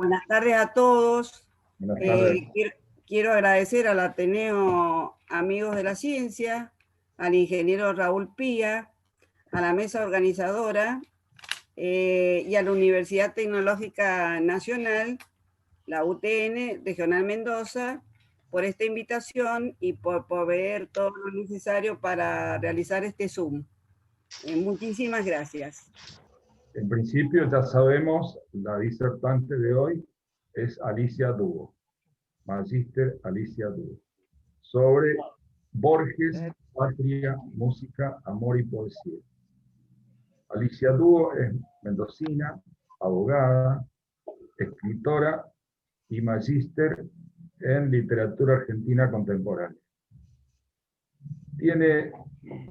Buenas tardes a todos. Buenas tardes. Quiero agradecer al Ateneo Amigos de la Ciencia, al ingeniero Raúl Pía, a la mesa organizadora y a la Universidad Tecnológica Nacional, la UTN Regional Mendoza, por esta invitación y por proveer todo lo necesario para realizar este Zoom. Muchísimas gracias. En principio ya sabemos, la disertante de hoy es Alicia Dúo, Magíster Alicia Dúo, sobre Borges, Patria, Música, Amor y Poesía. Alicia Dúo es mendocina, abogada, escritora y magíster en literatura argentina contemporánea. Tiene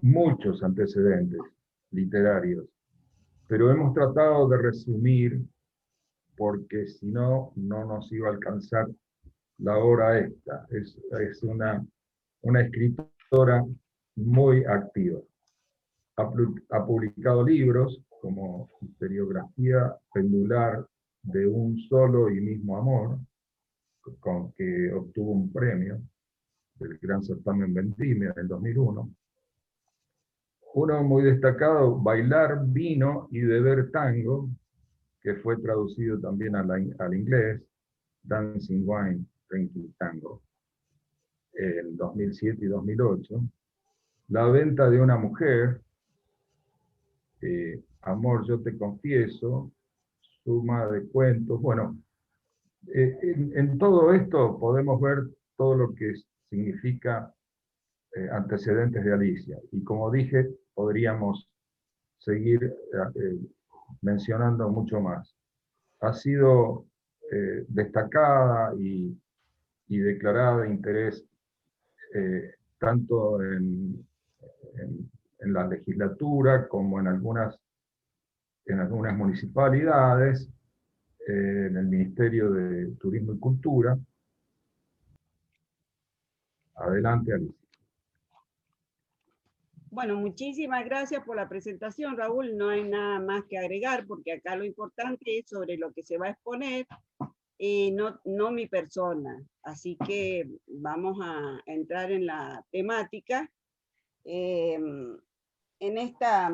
muchos antecedentes literarios, pero hemos tratado de resumir, porque si no, no nos iba a alcanzar la obra esta. Es una escritora muy activa. Ha publicado libros como Historiografía pendular de un solo y mismo amor, con que obtuvo un premio del Gran Certamen Vendimia en el 2001. Uno muy destacado, Bailar Vino y Beber Tango, que fue traducido también al inglés, Dancing Wine, Drinking Tango, en 2007 y 2008. La venta de una mujer, Amor, yo te confieso, Suma de cuentos. Bueno, en todo esto podemos ver todo lo que significa antecedentes de Alicia. Y como dije, podríamos seguir mencionando mucho más. Ha sido destacada y declarada de interés tanto en la legislatura como en algunas municipalidades, en el Ministerio de Turismo y Cultura. Adelante, Alicia. Bueno, muchísimas gracias por la presentación, Raúl. No hay nada más que agregar, porque acá lo importante es sobre lo que se va a exponer, y no mi persona. Así que vamos a entrar en la temática. En esta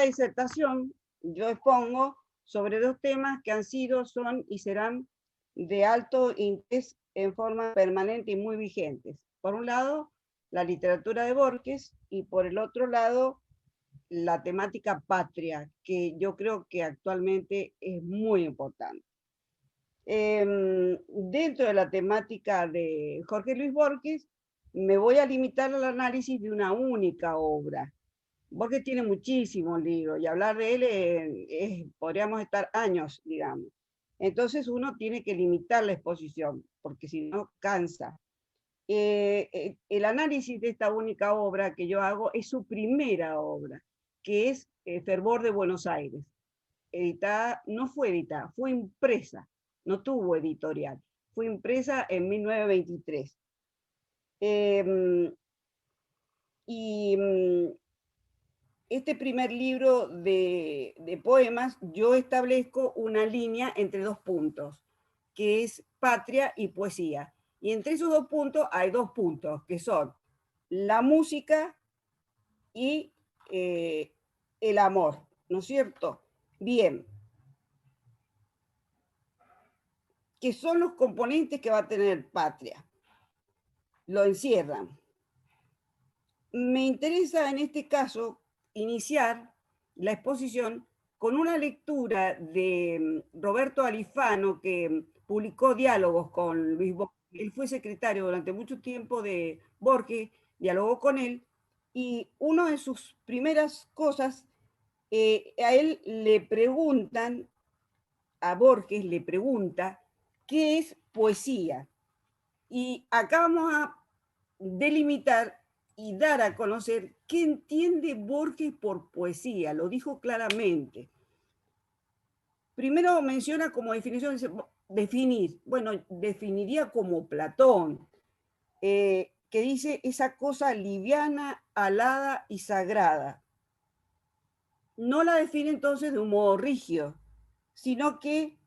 disertación yo expongo sobre dos temas que han sido, son y serán de alto interés en forma permanente y muy vigentes. Por un lado, la literatura de Borges, y por el otro lado, la temática patria, que yo creo que actualmente es muy importante. Dentro de la temática de Jorge Luis Borges, me voy a limitar al análisis de una única obra. Borges tiene muchísimos libros, y hablar de él podríamos estar años, digamos. Entonces uno tiene que limitar la exposición, porque si no, cansa. El análisis de esta única obra que yo hago es su primera obra, que es Fervor de Buenos Aires. Editada, no fue editada, fue impresa, no tuvo editorial, fue impresa en 1923. Este primer libro de poemas, yo establezco una línea entre dos puntos, que es patria y poesía. Y entre esos dos puntos hay dos puntos, que son la música y el amor, ¿no es cierto? Bien. ¿Qué son los componentes que va a tener patria? Lo encierran. Me interesa en este caso iniciar la exposición con una lectura de Roberto Alifano, que publicó Diálogos con Luis Borges. Él fue secretario durante mucho tiempo de Borges, dialogó con él, y una de sus primeras cosas, a él le preguntan, a Borges le pregunta, ¿qué es poesía? Y acá vamos a delimitar y dar a conocer qué entiende Borges por poesía. Lo dijo claramente. Primero menciona como definición, definir. Bueno, definiría como Platón, que dice esa cosa liviana, alada y sagrada. no la define entonces de un modo rígido, sino que,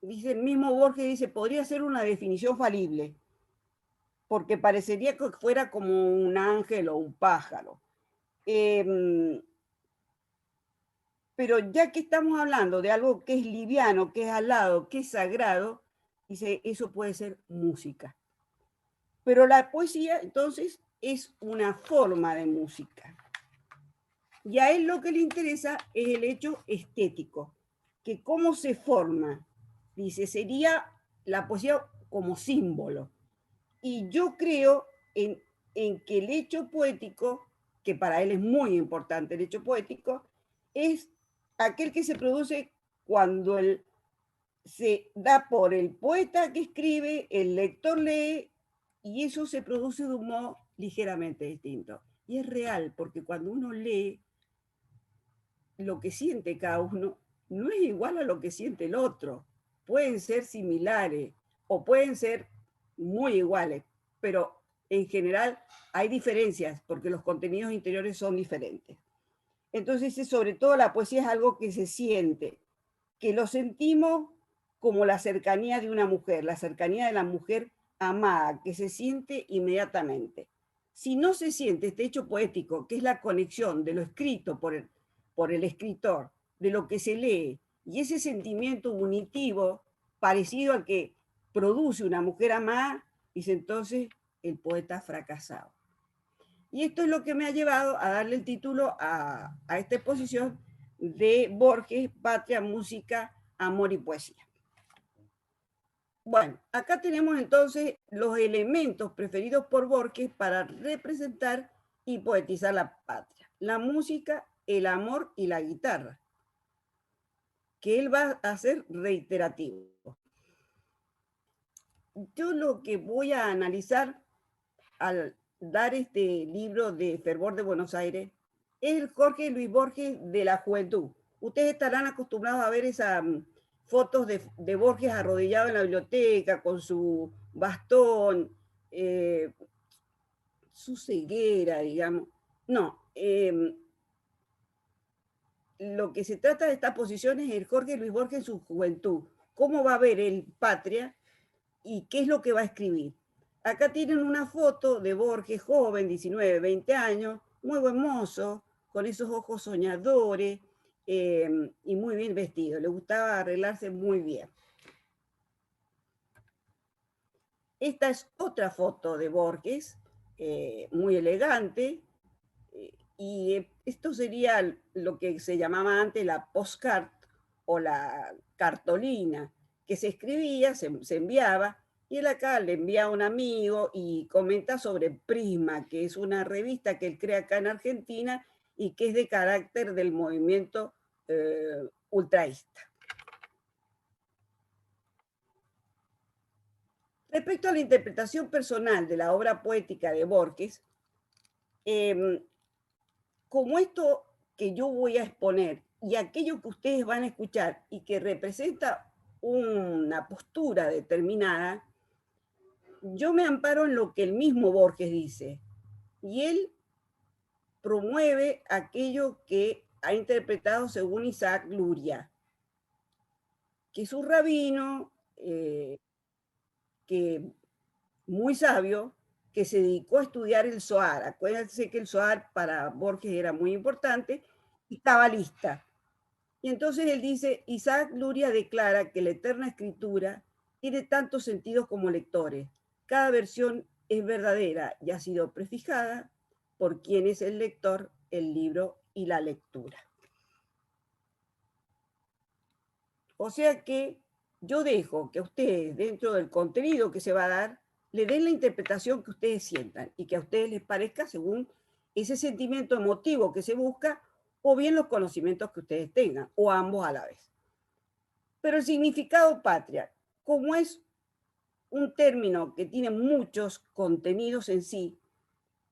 dice el mismo Borges, dice, podría ser una definición falible, porque parecería que fuera como un ángel o un pájaro. Pero ya que estamos hablando de algo que es liviano, que es alado, que es sagrado, dice, eso puede ser música. Pero la poesía, entonces, es una forma de música. Y a él lo que le interesa es el hecho estético, que cómo se forma. Dice, sería la poesía como símbolo. Y yo creo en que el hecho poético, que para él es muy importante el hecho poético, es aquel que se produce cuando se da por el poeta que escribe, el lector lee, y eso se produce de un modo ligeramente distinto. Y es real, porque cuando uno lee, lo que siente cada uno no es igual a lo que siente el otro. Pueden ser similares o pueden ser muy iguales, pero en general hay diferencias porque los contenidos interiores son diferentes. Entonces, sobre todo la poesía es algo que se siente, que lo sentimos como la cercanía de una mujer, la cercanía de la mujer amada, que se siente inmediatamente. Si no se siente este hecho poético, que es la conexión de lo escrito por el escritor, de lo que se lee, y ese sentimiento unitivo parecido al que produce una mujer amada, dice entonces el poeta ha fracasado. Y esto es lo que me ha llevado a darle el título a esta exposición de Borges, Patria, Música, Amor y Poesía. Bueno, acá tenemos entonces los elementos preferidos por Borges para representar y poetizar la patria. La música, el amor y la guitarra, que él va a hacer reiterativo. Yo lo que voy a analizar al dar este libro de Fervor de Buenos Aires es el Jorge Luis Borges de la juventud. Ustedes estarán acostumbrados a ver esas fotos de Borges arrodillado en la biblioteca con su bastón, su ceguera, digamos. No, lo que se trata de esta posición es el Jorge Luis Borges en su juventud. ¿Cómo va a ver el patria y qué es lo que va a escribir? Acá tienen una foto de Borges, joven, 19, 20 años, muy buen mozo, con esos ojos soñadores y muy bien vestido. Le gustaba arreglarse muy bien. Esta es otra foto de Borges, muy elegante, y esto sería lo que se llamaba antes la postcard o la cartolina, que se escribía, se enviaba, y él acá le envía a un amigo y comenta sobre Prisma, que es una revista que él crea acá en Argentina y que es de carácter del movimiento ultraísta. Respecto a la interpretación personal de la obra poética de Borges, como esto que yo voy a exponer y aquello que ustedes van a escuchar y que representa una postura determinada, yo me amparo en lo que el mismo Borges dice. Y él promueve aquello que ha interpretado según Isaac Luria, que es un rabino que, muy sabio, que se dedicó a estudiar el Zohar. Acuérdense que el Zohar para Borges era muy importante, y cabalista. Y entonces él dice, Isaac Luria declara que la eterna escritura tiene tantos sentidos como lectores. Cada versión es verdadera y ha sido prefijada por quien es el lector, el libro y la lectura. O sea que yo dejo que ustedes, dentro del contenido que se va a dar, le den la interpretación que ustedes sientan y que a ustedes les parezca según ese sentimiento emotivo que se busca o bien los conocimientos que ustedes tengan, o ambos a la vez. Pero el significado patria, como es un término que tiene muchos contenidos en sí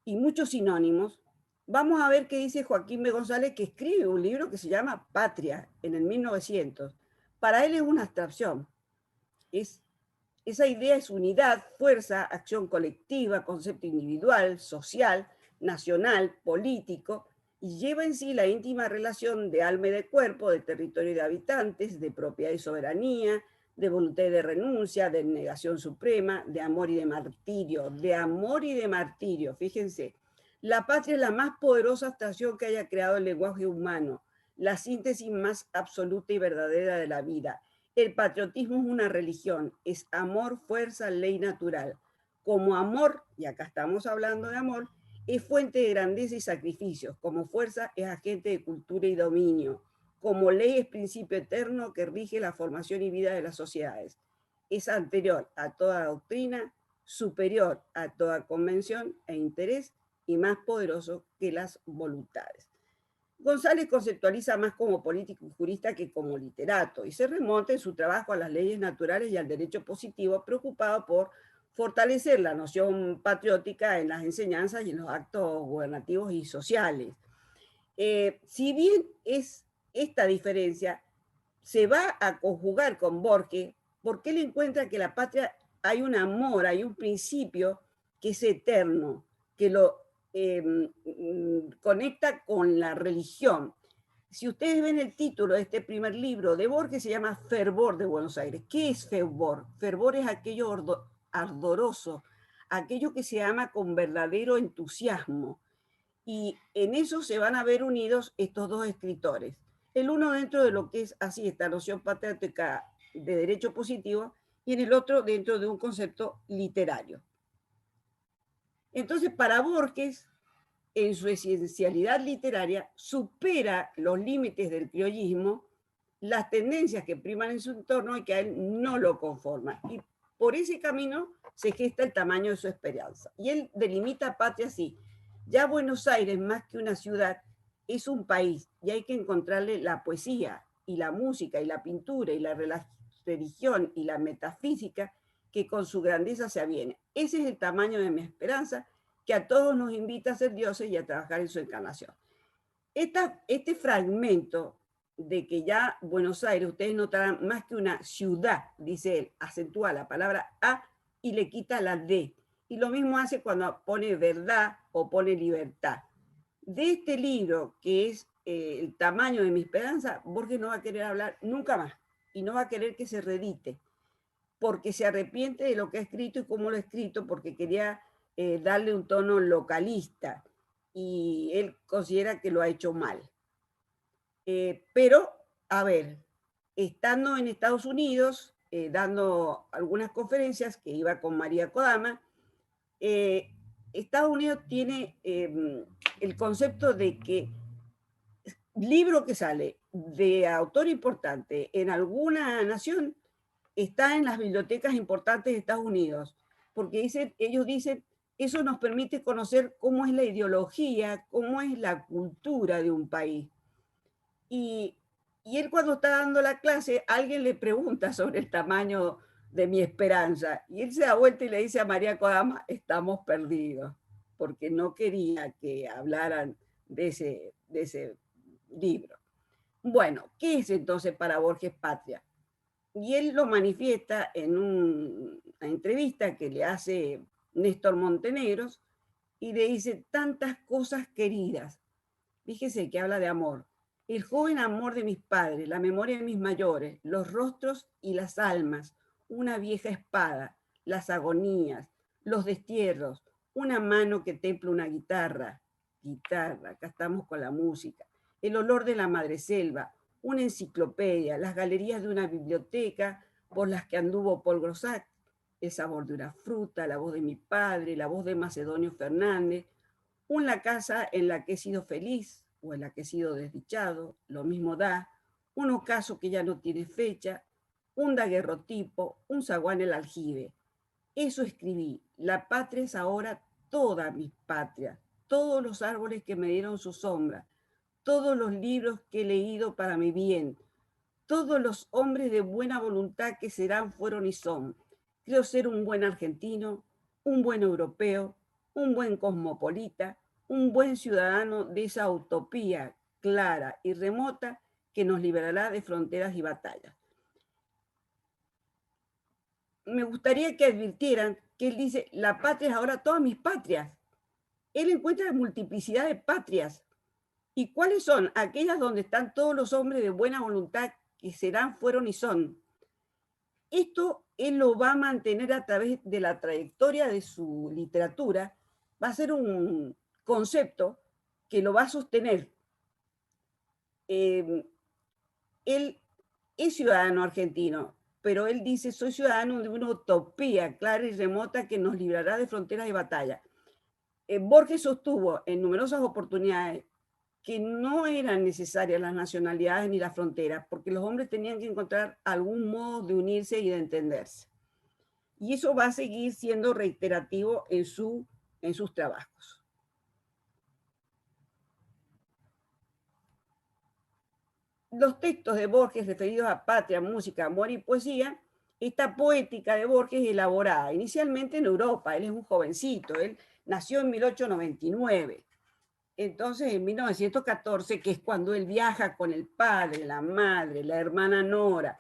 y muchos sinónimos, vamos a ver qué dice Joaquín B. González, que escribe un libro que se llama Patria en el 1900. Para él es una abstracción. Esa idea es unidad, fuerza, acción colectiva, concepto individual, social, nacional, político, y lleva en sí la íntima relación de alma y de cuerpo, de territorio y de habitantes, de propiedad y soberanía, de voluntad y de renuncia, de negación suprema, de amor y de martirio, fíjense. La patria es la más poderosa abstracción que haya creado el lenguaje humano, la síntesis más absoluta y verdadera de la vida. El patriotismo es una religión, es amor, fuerza, ley natural. Como amor, y acá estamos hablando de amor, es fuente de grandeza y sacrificios. Como fuerza es agente de cultura y dominio. Como ley es principio eterno que rige la formación y vida de las sociedades. Es anterior a toda doctrina, superior a toda convención e interés y más poderoso que las voluntades. González conceptualiza más como político y jurista que como literato y se remonta en su trabajo a las leyes naturales y al derecho positivo, preocupado por fortalecer la noción patriótica en las enseñanzas y en los actos gubernativos y sociales. Si bien es esta diferencia, se va a conjugar con Borges porque él encuentra que la patria hay un amor, hay un principio que es eterno, que lo conecta con la religión. Si ustedes ven el título de este primer libro de Borges, se llama Fervor de Buenos Aires. ¿Qué es fervor? Fervor es aquello ardoroso, aquello que se ama con verdadero entusiasmo. Y en eso se van a ver unidos estos dos escritores. El uno dentro de lo que es así esta noción patriótica de derecho positivo y en el otro dentro de un concepto literario. Entonces, para Borges, en su esencialidad literaria, supera los límites del criollismo, las tendencias que priman en su entorno y que a él no lo conforman. Y por ese camino se gesta el tamaño de su esperanza. Y él delimita patria así. Ya Buenos Aires, más que una ciudad, es un país y hay que encontrarle la poesía y la música y la pintura y la religión y la metafísica que con su grandeza se aviene. Ese es el tamaño de mi esperanza, que a todos nos invita a ser dioses y a trabajar en su encarnación. Este fragmento de que ya Buenos Aires, ustedes notarán, más que una ciudad, dice él, acentúa la palabra A y le quita la D. Y lo mismo hace cuando pone verdad o pone libertad. De este libro, que es el tamaño de mi esperanza, Borges no va a querer hablar nunca más y no va a querer que se reedite, porque se arrepiente de lo que ha escrito y cómo lo ha escrito, porque quería darle un tono localista y él considera que lo ha hecho mal. Pero, a ver, estando en Estados Unidos, dando algunas conferencias, que iba con María Kodama, Estados Unidos tiene el concepto de que libro que sale de autor importante en alguna nación está en las bibliotecas importantes de Estados Unidos, porque ellos dicen, eso nos permite conocer cómo es la ideología, cómo es la cultura de un país. Y él cuando está dando la clase, alguien le pregunta sobre el tamaño de mi esperanza, y él se da vuelta y le dice a María Kodama, estamos perdidos, porque no quería que hablaran de ese libro. Bueno, ¿qué es entonces para Borges patria? Y él lo manifiesta en una entrevista que le hace Néstor Montenegros y le dice tantas cosas queridas. Fíjese que habla de amor. El joven amor de mis padres, la memoria de mis mayores, los rostros y las almas, una vieja espada, las agonías, los destierros, una mano que templa una guitarra, acá estamos con la música, el olor de la madreselva, una enciclopedia, las galerías de una biblioteca por las que anduvo Paul Grossac, el sabor de una fruta, la voz de mi padre, la voz de Macedonio Fernández, una casa en la que he sido feliz o en la que he sido desdichado, lo mismo da, un ocaso que ya no tiene fecha, un daguerrotipo, un zaguán el aljibe. Eso escribí, la patria es ahora toda mi patria, todos los árboles que me dieron su sombra, todos los libros que he leído para mi bien, todos los hombres de buena voluntad que serán, fueron y son. Creo ser un buen argentino, un buen europeo, un buen cosmopolita, un buen ciudadano de esa utopía clara y remota que nos liberará de fronteras y batallas. Me gustaría que advirtieran que él dice, la patria es ahora todas mis patrias. Él encuentra multiplicidad de patrias ¿Y cuáles son? Aquellas donde están todos los hombres de buena voluntad que serán, fueron y son. Esto él lo va a mantener a través de la trayectoria de su literatura, va a ser un concepto que lo va a sostener. Él es ciudadano argentino, pero él dice, soy ciudadano de una utopía clara y remota que nos librará de fronteras y batalla. Borges sostuvo en numerosas oportunidades que no eran necesarias las nacionalidades ni las fronteras, porque los hombres tenían que encontrar algún modo de unirse y de entenderse. Y eso va a seguir siendo reiterativo en sus trabajos. Los textos de Borges referidos a patria, música, amor y poesía, esta poética de Borges es elaborada inicialmente en Europa. Él es un jovencito, él nació en 1899. Entonces, en 1914, que es cuando él viaja con el padre, la madre, la hermana Nora,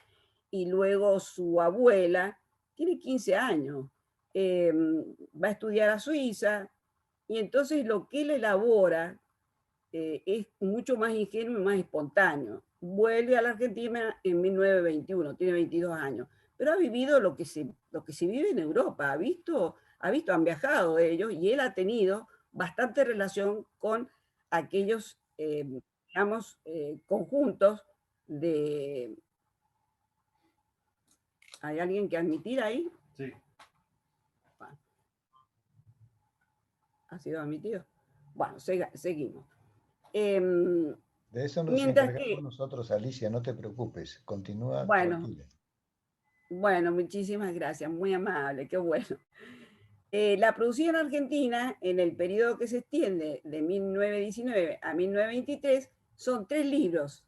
y luego su abuela, tiene 15 años, va a estudiar a Suiza, y entonces lo que él elabora es mucho más ingenuo y más espontáneo. Vuelve a la Argentina en 1921, tiene 22 años, pero ha vivido lo que se vive en Europa, han viajado ellos, y él ha tenido bastante relación con aquellos, digamos, conjuntos de... ¿Hay alguien que admitir ahí? Sí. Bueno. ¿Ha sido admitido? Bueno, seguimos. De eso nos Mientras encargamos que, nosotros, Alicia, no te preocupes, continúa bueno, tranquila. Bueno, muchísimas gracias, muy amable, qué bueno. La producción argentina, en el periodo que se extiende de 1919 a 1923, son 3 libros,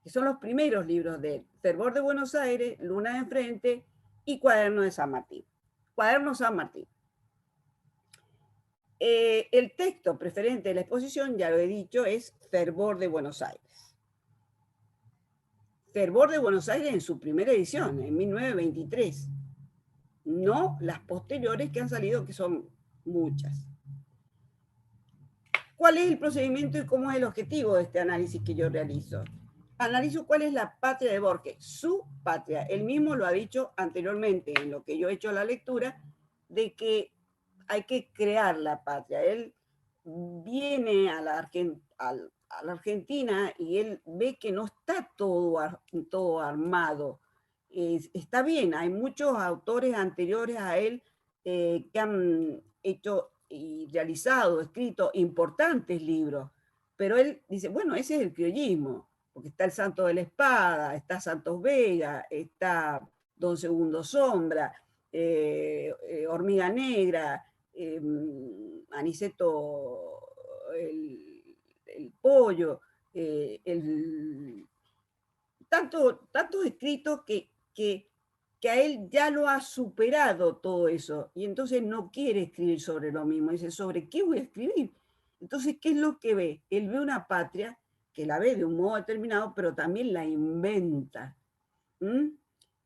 que son los primeros libros de él: Fervor de Buenos Aires, Luna de Enfrente y Cuaderno de San Martín. Cuaderno San Martín. El texto preferente de la exposición, ya lo he dicho, es Fervor de Buenos Aires. Fervor de Buenos Aires en su primera edición, en 1923. No las posteriores que han salido, que son muchas. ¿Cuál es el procedimiento y cómo es el objetivo de este análisis que yo realizo? Analizo cuál es la patria de Borges, su patria. Él mismo lo ha dicho anteriormente en lo que yo he hecho la lectura, de que hay que crear la patria. Él viene a la Argentina y él ve que no está todo armado. Está bien, hay muchos autores anteriores a él que han hecho y realizado, escrito importantes libros, pero él dice, bueno, ese es el criollismo, porque está el Santo de la Espada, está Santos Vega, está Don Segundo Sombra, Hormiga Negra, Aniceto el Pollo, tantos escritos que a él ya lo ha superado todo eso, y entonces no quiere escribir sobre lo mismo, dice, ¿sobre qué voy a escribir? Entonces, ¿qué es lo que ve? Él ve una patria que la ve de un modo determinado, pero también la inventa.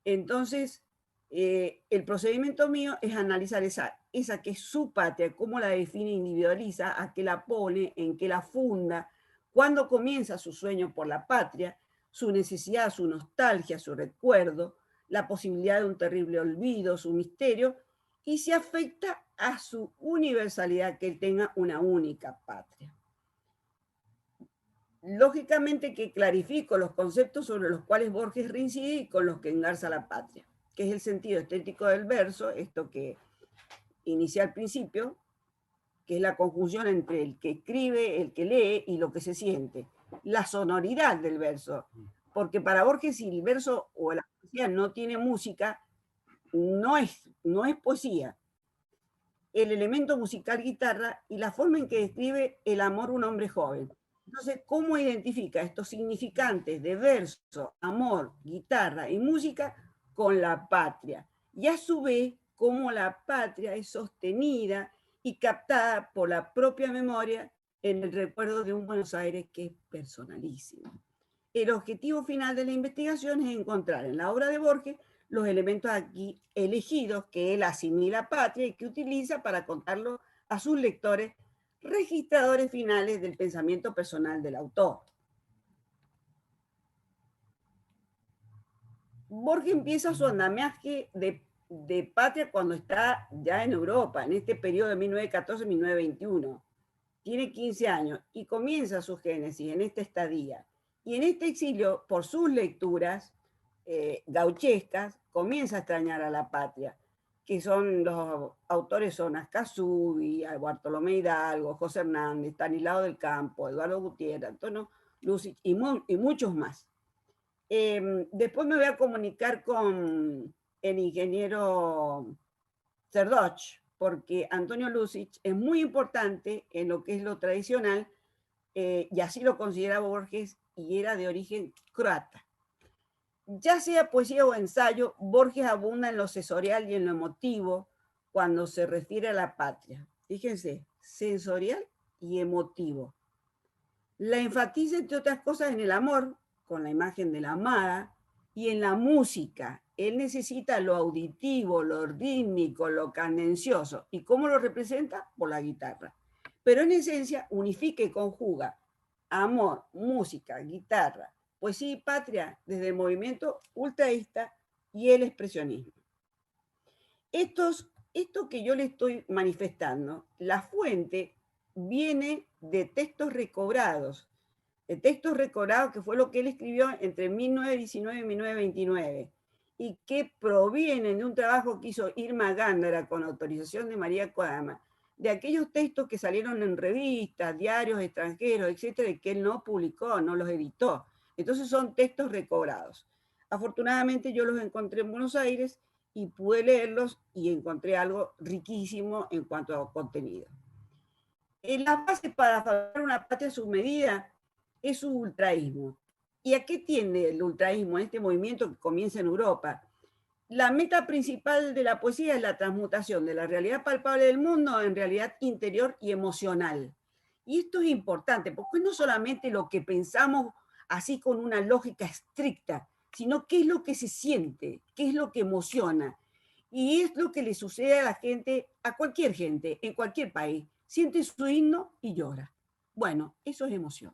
Entonces, el procedimiento mío es analizar esa que es su patria, cómo la define, individualiza, a qué la pone, en qué la funda, cuándo comienza su sueño por la patria, su necesidad, su nostalgia, su recuerdo, la posibilidad de un terrible olvido, su misterio, y si afecta a su universalidad, que él tenga una única patria. Lógicamente que clarifico los conceptos sobre los cuales Borges reincide y con los que engarza la patria, que es el sentido estético del verso, esto que inicié al principio, que es la conjunción entre el que escribe, el que lee y lo que se siente. La sonoridad del verso, porque para Borges, si el verso o la poesía no tiene música, no es poesía. El elemento musical guitarra y la forma en que describe el amor un hombre joven. Entonces, ¿cómo identifica estos significantes de verso, amor, guitarra y música con la patria? Y a su vez, cómo la patria es sostenida y captada por la propia memoria en el recuerdo de un Buenos Aires que es personalísimo. El objetivo final de la investigación es encontrar en la obra de Borges los elementos aquí elegidos que él asimila a patria y que utiliza para contarlo a sus lectores, registradores finales del pensamiento personal del autor. Borges empieza su andamiaje de patria cuando está ya en Europa, en este periodo de 1914-1921. Tiene 15 años y comienza su génesis en esta estadía. Y en este exilio, por sus lecturas gauchescas, comienza a extrañar a la patria, que son los autores son Ascasubi, Bartolomé Hidalgo, José Hernández, Stanislao del Campo, Eduardo Gutiérrez, Antonio Lucic y muchos más. Después me voy a comunicar con el ingeniero Cerdoch, porque Antonio Lucic es muy importante en lo que es lo tradicional, y así lo considera Borges, y era de origen croata. Ya sea poesía o ensayo, Borges abunda en lo sensorial y en lo emotivo cuando se refiere a la patria. Fíjense, sensorial y emotivo. La enfatiza, entre otras cosas, en el amor, con la imagen de la amada, y en la música. Él necesita lo auditivo, lo rítmico, lo cadencioso. ¿Y cómo lo representa? Por la guitarra. Pero en esencia unifica y conjuga amor, música, guitarra, poesía y patria desde el movimiento ultraísta y el expresionismo. Esto que yo le estoy manifestando, la fuente viene de textos recobrados que fue lo que él escribió entre 1919 y 1929, y que provienen de un trabajo que hizo Irma Gándara con autorización de María Kodama, de aquellos textos que salieron en revistas, diarios extranjeros, etcétera, y que él no publicó, no los editó. Entonces son textos recobrados. Afortunadamente yo los encontré en Buenos Aires y pude leerlos y encontré algo riquísimo en cuanto a contenido. La base para formar una patria a su medida es su ultraísmo. ¿Y a qué tiende el ultraísmo en este movimiento que comienza en Europa? La meta principal de la poesía es la transmutación de la realidad palpable del mundo en realidad interior y emocional. Y esto es importante, porque no solamente lo que pensamos así con una lógica estricta, sino qué es lo que se siente, qué es lo que emociona. Y es lo que le sucede a la gente, a cualquier gente, en cualquier país. Siente su himno y llora. Bueno, eso es emoción.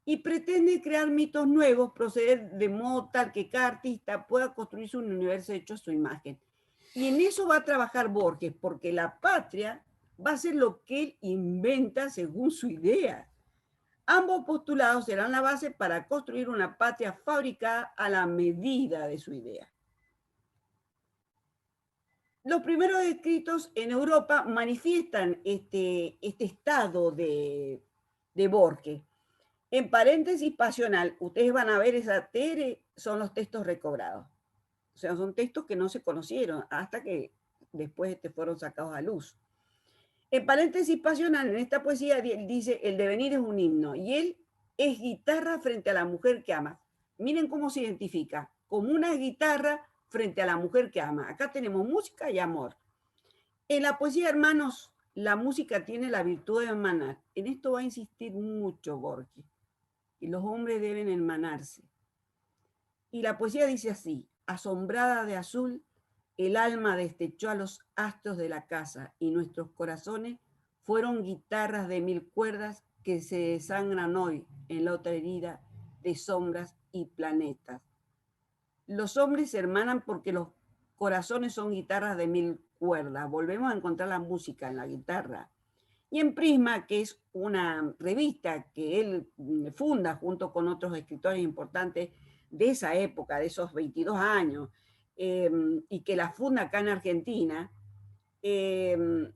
Y pretende crear mitos nuevos, proceder de modo tal que cada artista pueda construirse un universo hecho a su imagen. Y en eso va a trabajar Borges, porque la patria va a ser lo que él inventa según su idea. Ambos postulados serán la base para construir una patria fabricada a la medida de su idea. Los primeros escritos en Europa manifiestan este estado de Borges. En paréntesis pasional, ustedes van a ver esa tere, son los textos recobrados. O sea, son textos que no se conocieron hasta que después fueron sacados a luz. En paréntesis pasional, en esta poesía, él dice, el devenir es un himno, y él es guitarra frente a la mujer que ama. Miren cómo se identifica, como una guitarra frente a la mujer que ama. Acá tenemos música y amor. En la poesía, hermanos, la música tiene la virtud de emanar. En esto va a insistir mucho Borges. Y los hombres deben emanarse. Y la poesía dice así: asombrada de azul, el alma destechó a los astros de la casa, y nuestros corazones fueron guitarras de 1000 cuerdas que se desangran hoy en la otra herida de sombras y planetas. Los hombres se hermanan porque los corazones son guitarras de 1000 cuerdas. Volvemos a encontrar la música en la guitarra. Y en Prisma, que es una revista que él funda junto con otros escritores importantes de esa época, de esos 22 años, y que la funda acá en Argentina, tiene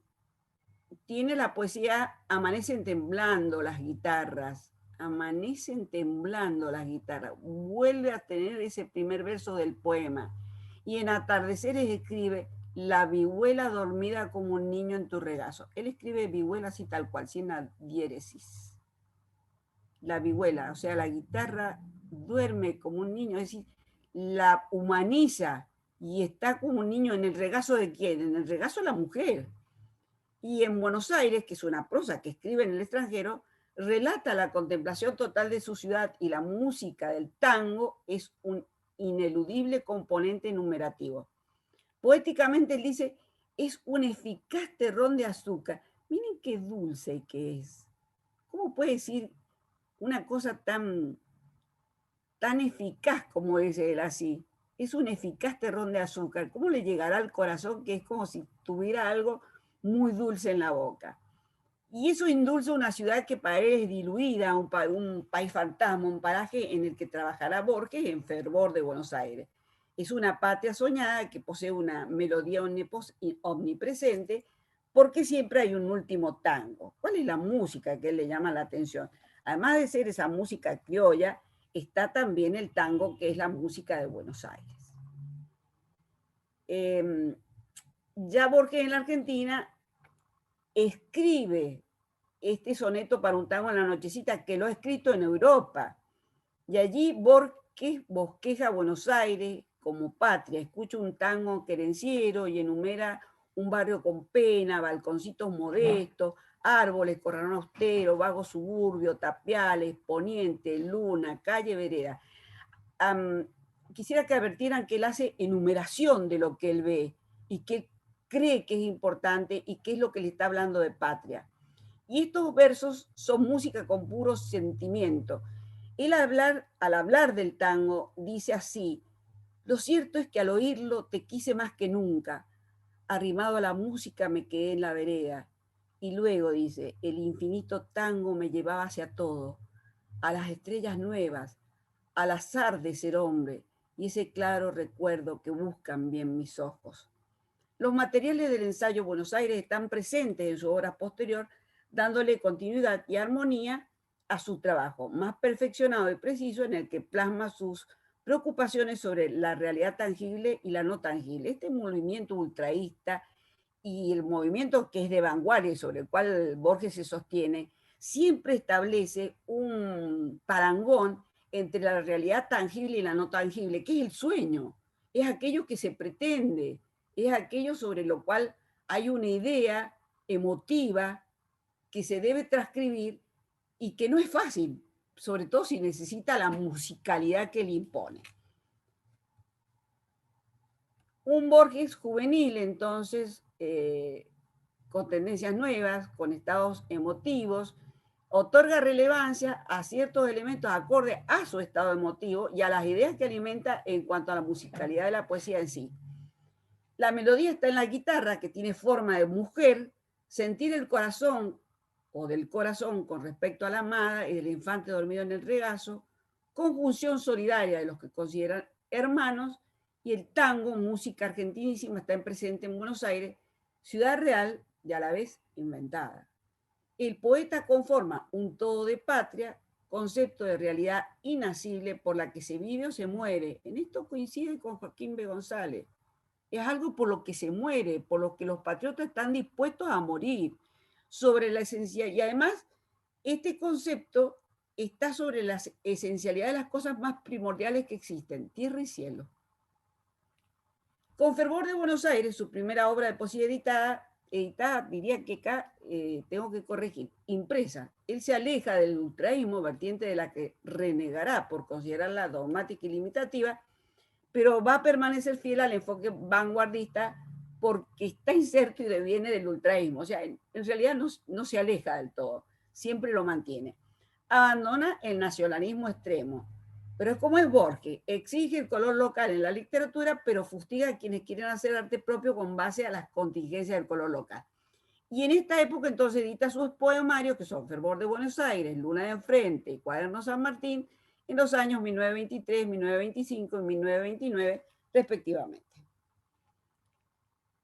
la poesía Amanecen temblando las guitarras, amanecen temblando las guitarras, vuelve a tener ese primer verso del poema, y en Atardeceres escribe: la vihuela dormida como un niño en tu regazo. Él escribe vihuela así tal cual, sin la diéresis. La vihuela, o sea, la guitarra duerme como un niño, es decir, la humaniza y está como un niño. ¿En el regazo de quién? En el regazo de la mujer. Y en Buenos Aires, que es una prosa que escribe en el extranjero, relata la contemplación total de su ciudad, y la música del tango es un ineludible componente numerativo. Poéticamente él dice, es un eficaz terrón de azúcar. Miren qué dulce que es. ¿Cómo puede decir una cosa tan eficaz como dice él así? Es un eficaz terrón de azúcar. ¿Cómo le llegará al corazón que es como si tuviera algo muy dulce en la boca? Y eso endulza una ciudad que para él es diluida, un país fantasma, un paraje en el que trabajará Borges en fervor de Buenos Aires. Es una patria soñada que posee una melodía omnipresente porque siempre hay un último tango. ¿Cuál es la música que él le llama la atención? Además de ser esa música criolla, está también el tango, que es la música de Buenos Aires. Ya Borges en la Argentina escribe este soneto para un tango en la nochecita, que lo ha escrito en Europa. Y allí Borges bosqueja Buenos Aires como patria, escucha un tango querenciero y enumera un barrio con pena, balconcitos modestos, árboles, corralón austero, vago suburbio, tapiales, poniente, luna, calle, vereda. Quisiera que advirtieran que él hace enumeración de lo que él ve y que cree que es importante y que es lo que le está hablando de patria. Y estos versos son música con puro sentimiento. Él al hablar del tango dice así: lo cierto es que al oírlo te quise más que nunca, arrimado a la música me quedé en la vereda, y luego dice, el infinito tango me llevaba hacia todo, a las estrellas nuevas, al azar de ser hombre, y ese claro recuerdo que buscan bien mis ojos. Los materiales del ensayo Buenos Aires están presentes en su obra posterior, dándole continuidad y armonía a su trabajo, más perfeccionado y preciso, en el que plasma sus preocupaciones sobre la realidad tangible y la no tangible. Este movimiento ultraísta y el movimiento que es de vanguardia, sobre el cual Borges se sostiene, siempre establece un parangón entre la realidad tangible y la no tangible, que es el sueño, es aquello que se pretende, es aquello sobre lo cual hay una idea emotiva que se debe transcribir y que no es fácil, sobre todo si necesita la musicalidad que le impone. Un Borges juvenil, entonces, con tendencias nuevas, con estados emotivos, otorga relevancia a ciertos elementos acorde a su estado emotivo y a las ideas que alimenta en cuanto a la musicalidad de la poesía en sí. La melodía está en la guitarra, que tiene forma de mujer, sentir el corazón o del corazón con respecto a la amada y del infante dormido en el regazo, conjunción solidaria de los que consideran hermanos, y el tango, música argentinísima, está presente en Buenos Aires, ciudad real y a la vez inventada. El poeta conforma un todo de patria, concepto de realidad inacible por la que se vive o se muere. En esto coincide con Joaquín B. González. Es algo por lo que se muere, por lo que los patriotas están dispuestos a morir, sobre la esencia. Y además, este concepto está sobre la esencialidad de las cosas más primordiales que existen, tierra y cielo. Con Fervor de Buenos Aires, su primera obra de poesía editada, diría que acá tengo que corregir, impresa. Él se aleja del ultraísmo, vertiente de la que renegará por considerarla dogmática y limitativa, pero va a permanecer fiel al enfoque vanguardista porque está inserto y deviene del ultraísmo. O sea, en realidad no se aleja del todo, siempre lo mantiene. Abandona el nacionalismo extremo, pero es como es Borges, exige el color local en la literatura, pero fustiga a quienes quieren hacer arte propio con base a las contingencias del color local. Y en esta época entonces edita sus poemarios, que son Fervor de Buenos Aires, Luna de Enfrente y Cuaderno San Martín, en los años 1923, 1925 y 1929, respectivamente.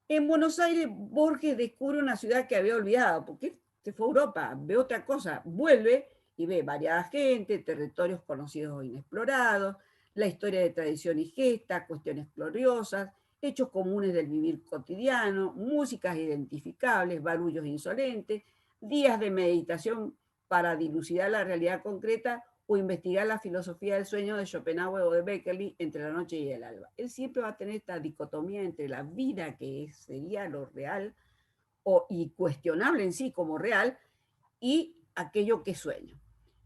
En Buenos Aires, Borges descubre una ciudad que había olvidado, porque se fue a Europa, ve otra cosa, vuelve y ve variada gente, territorios conocidos o inexplorados, la historia de tradición y gesta, cuestiones gloriosas, hechos comunes del vivir cotidiano, músicas identificables, barullos insolentes, días de meditación para dilucidar la realidad concreta o investigar la filosofía del sueño de Schopenhauer o de Beckerli entre la noche y el alba. Él siempre va a tener esta dicotomía entre la vida, que sería lo real y cuestionable en sí como real, y aquello que sueño.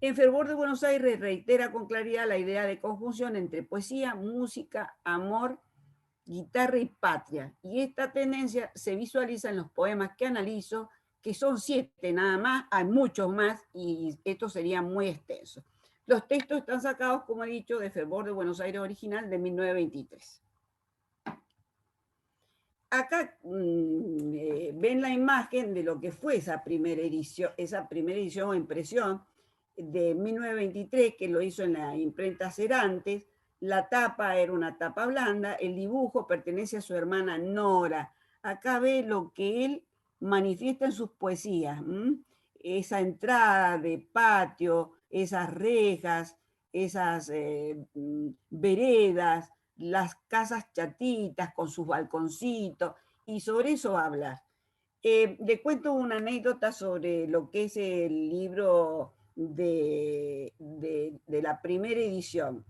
En Fervor de Buenos Aires reitera con claridad la idea de conjunción entre poesía, música, amor, guitarra y patria. Y esta tendencia se visualiza en los poemas que analizo, que son 7 nada más, hay muchos más y esto sería muy extenso. Los textos están sacados, como he dicho, de Fervor de Buenos Aires original de 1923. Acá ven la imagen de lo que fue esa primera edición o impresión de 1923, que lo hizo en la imprenta Cerantes. La tapa era una tapa blanda, el dibujo pertenece a su hermana Nora. Acá ve lo que él manifiesta en sus poesías, esa entrada de patio, esas rejas, esas veredas, las casas chatitas con sus balconcitos, y sobre eso va a hablar. Le cuento una anécdota sobre lo que es el libro de la primera edición.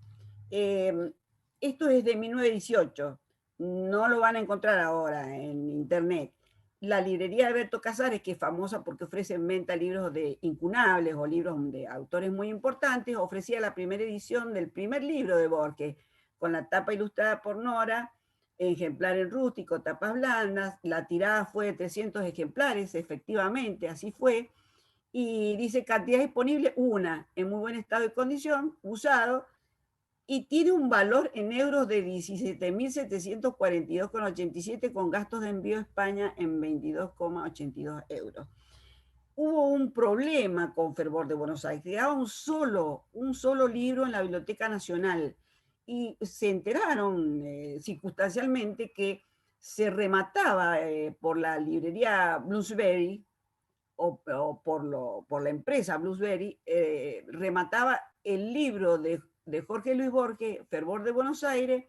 Esto es de 1918, no lo van a encontrar ahora en internet. La librería de Alberto Casares, que es famosa porque ofrece en venta libros de incunables o libros de autores muy importantes, ofrecía la primera edición del primer libro de Borges, con la tapa ilustrada por Nora, ejemplar en rústico, tapas blandas. La tirada fue de 300 ejemplares, efectivamente, así fue. Y dice cantidad disponible, una, en muy buen estado de condición, usado, y tiene un valor en euros de 17.742,87 con gastos de envío a España en 22,82 euros. Hubo un problema con Fervor de Buenos Aires, quedaba un solo libro en la Biblioteca Nacional, y se enteraron circunstancialmente que se remataba por la librería Bloomsbury, o por la empresa Bloomsbury, remataba el libro de Jorge Luis Borges, Fervor de Buenos Aires,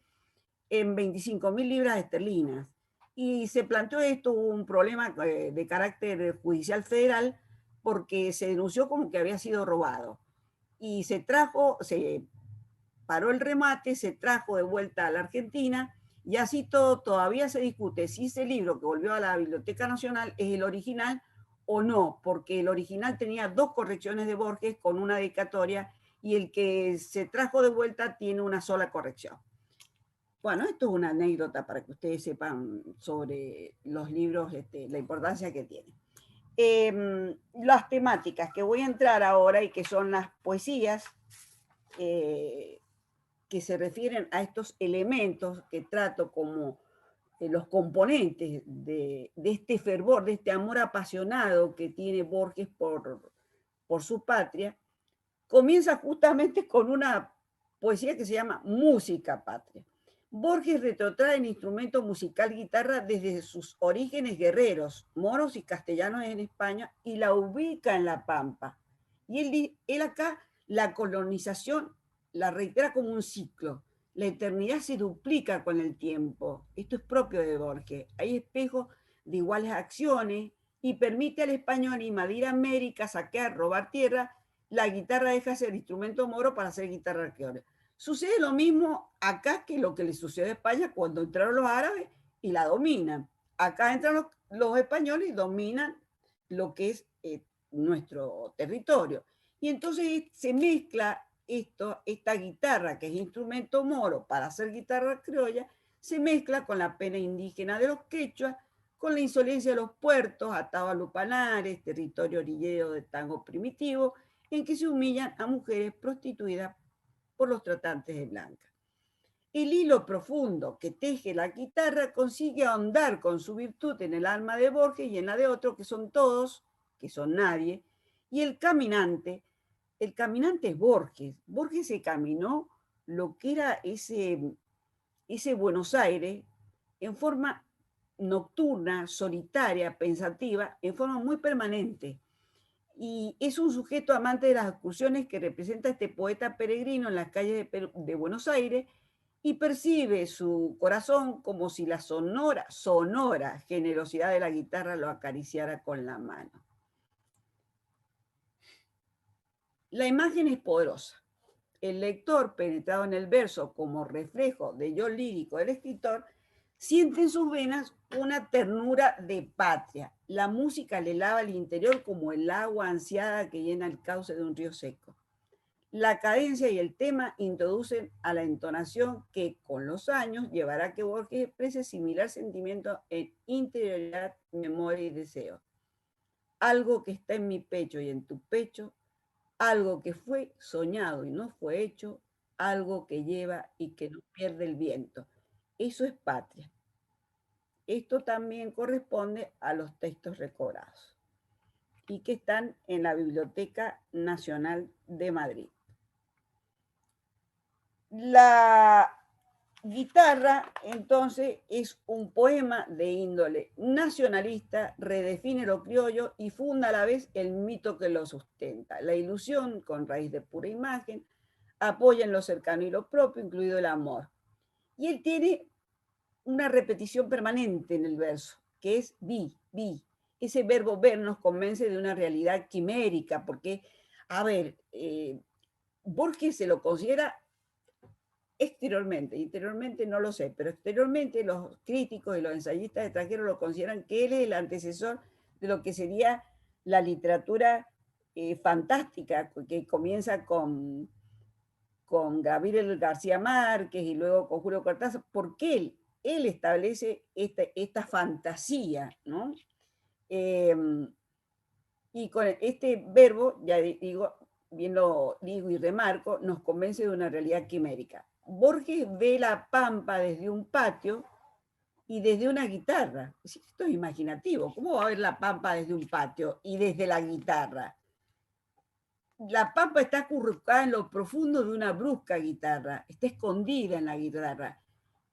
en 25.000 libras esterlinas. Y se planteó esto, hubo un problema de carácter judicial federal, porque se denunció como que había sido robado. Y se paró el remate, se trajo de vuelta a la Argentina, y así todo todavía se discute si ese libro que volvió a la Biblioteca Nacional es el original o no, porque el original tenía 2 correcciones de Borges con una dedicatoria, y el que se trajo de vuelta tiene una sola corrección. Bueno, esto es una anécdota para que ustedes sepan sobre los libros, la importancia que tienen. Las temáticas que voy a entrar ahora, y que son las poesías, que se refieren a estos elementos que trato como los componentes de este fervor, de este amor apasionado que tiene Borges por su patria, comienza justamente con una poesía que se llama Música Patria. Borges retrotrae el instrumento musical guitarra desde sus orígenes guerreros, moros y castellanos en España, y la ubica en La Pampa. Y él acá la colonización la reitera como un ciclo. La eternidad se duplica con el tiempo. Esto es propio de Borges. Hay espejos de iguales acciones, y permite al español invadir América, saquear, robar tierra. La guitarra deja de ser instrumento moro para ser guitarra criolla. Sucede lo mismo acá que lo que le sucedió a España cuando entraron los árabes y la dominan. Acá entran los españoles y dominan lo que es nuestro territorio. Y entonces se mezcla esta guitarra, que es instrumento moro para hacer guitarra criolla, se mezcla con la pena indígena de los quechuas, con la insolencia de los puertos, atados a lupanares, territorio orillero de tango primitivo, en que se humillan a mujeres prostituidas por los tratantes de blancas. El hilo profundo que teje la guitarra consigue ahondar con su virtud en el alma de Borges y en la de otro, que son todos, que son nadie, y el caminante es Borges. Borges se caminó lo que era ese Buenos Aires en forma nocturna, solitaria, pensativa, en forma muy permanente. Y es un sujeto amante de las excursiones que representa este poeta peregrino en las calles de Buenos Aires, y percibe su corazón como si la sonora generosidad de la guitarra lo acariciara con la mano. La imagen es poderosa. El lector, penetrado en el verso como reflejo del yo lírico del escritor, siente en sus venas una ternura de patria. La música le lava el interior como el agua ansiada que llena el cauce de un río seco. La cadencia y el tema introducen a la entonación que, con los años, llevará a que Borges exprese similar sentimiento en interioridad, memoria y deseo. algo que está en mi pecho y en tu pecho, algo que fue soñado y no fue hecho, algo que lleva y que no pierde el viento. Eso es patria. Esto también corresponde a los textos recobrados y que están en la Biblioteca Nacional de Madrid. La guitarra, entonces, es un poema de índole nacionalista, redefine lo criollo y funda a la vez el mito que lo sustenta. La ilusión, con raíz de pura imagen, apoya en lo cercano y lo propio, incluido el amor. Y él tiene una repetición permanente en el verso, que es vi. Ese verbo ver nos convence de una realidad quimérica, porque, a ver, Borges se lo considera exteriormente, interiormente no lo sé, pero exteriormente los críticos y los ensayistas extranjeros lo consideran que él es el antecesor de lo que sería la literatura fantástica, que comienza con Gabriel García Márquez y luego con Julio Cortázar, porque él establece esta fantasía, ¿no? Y con este verbo, ya digo, bien lo digo y remarco, nos convence de una realidad quimérica. Borges ve la pampa desde un patio y desde una guitarra. Esto es imaginativo. ¿Cómo va a ver la pampa desde un patio y desde la guitarra? La pampa está acurrucada en lo profundo de una brusca guitarra, está escondida en la guitarra.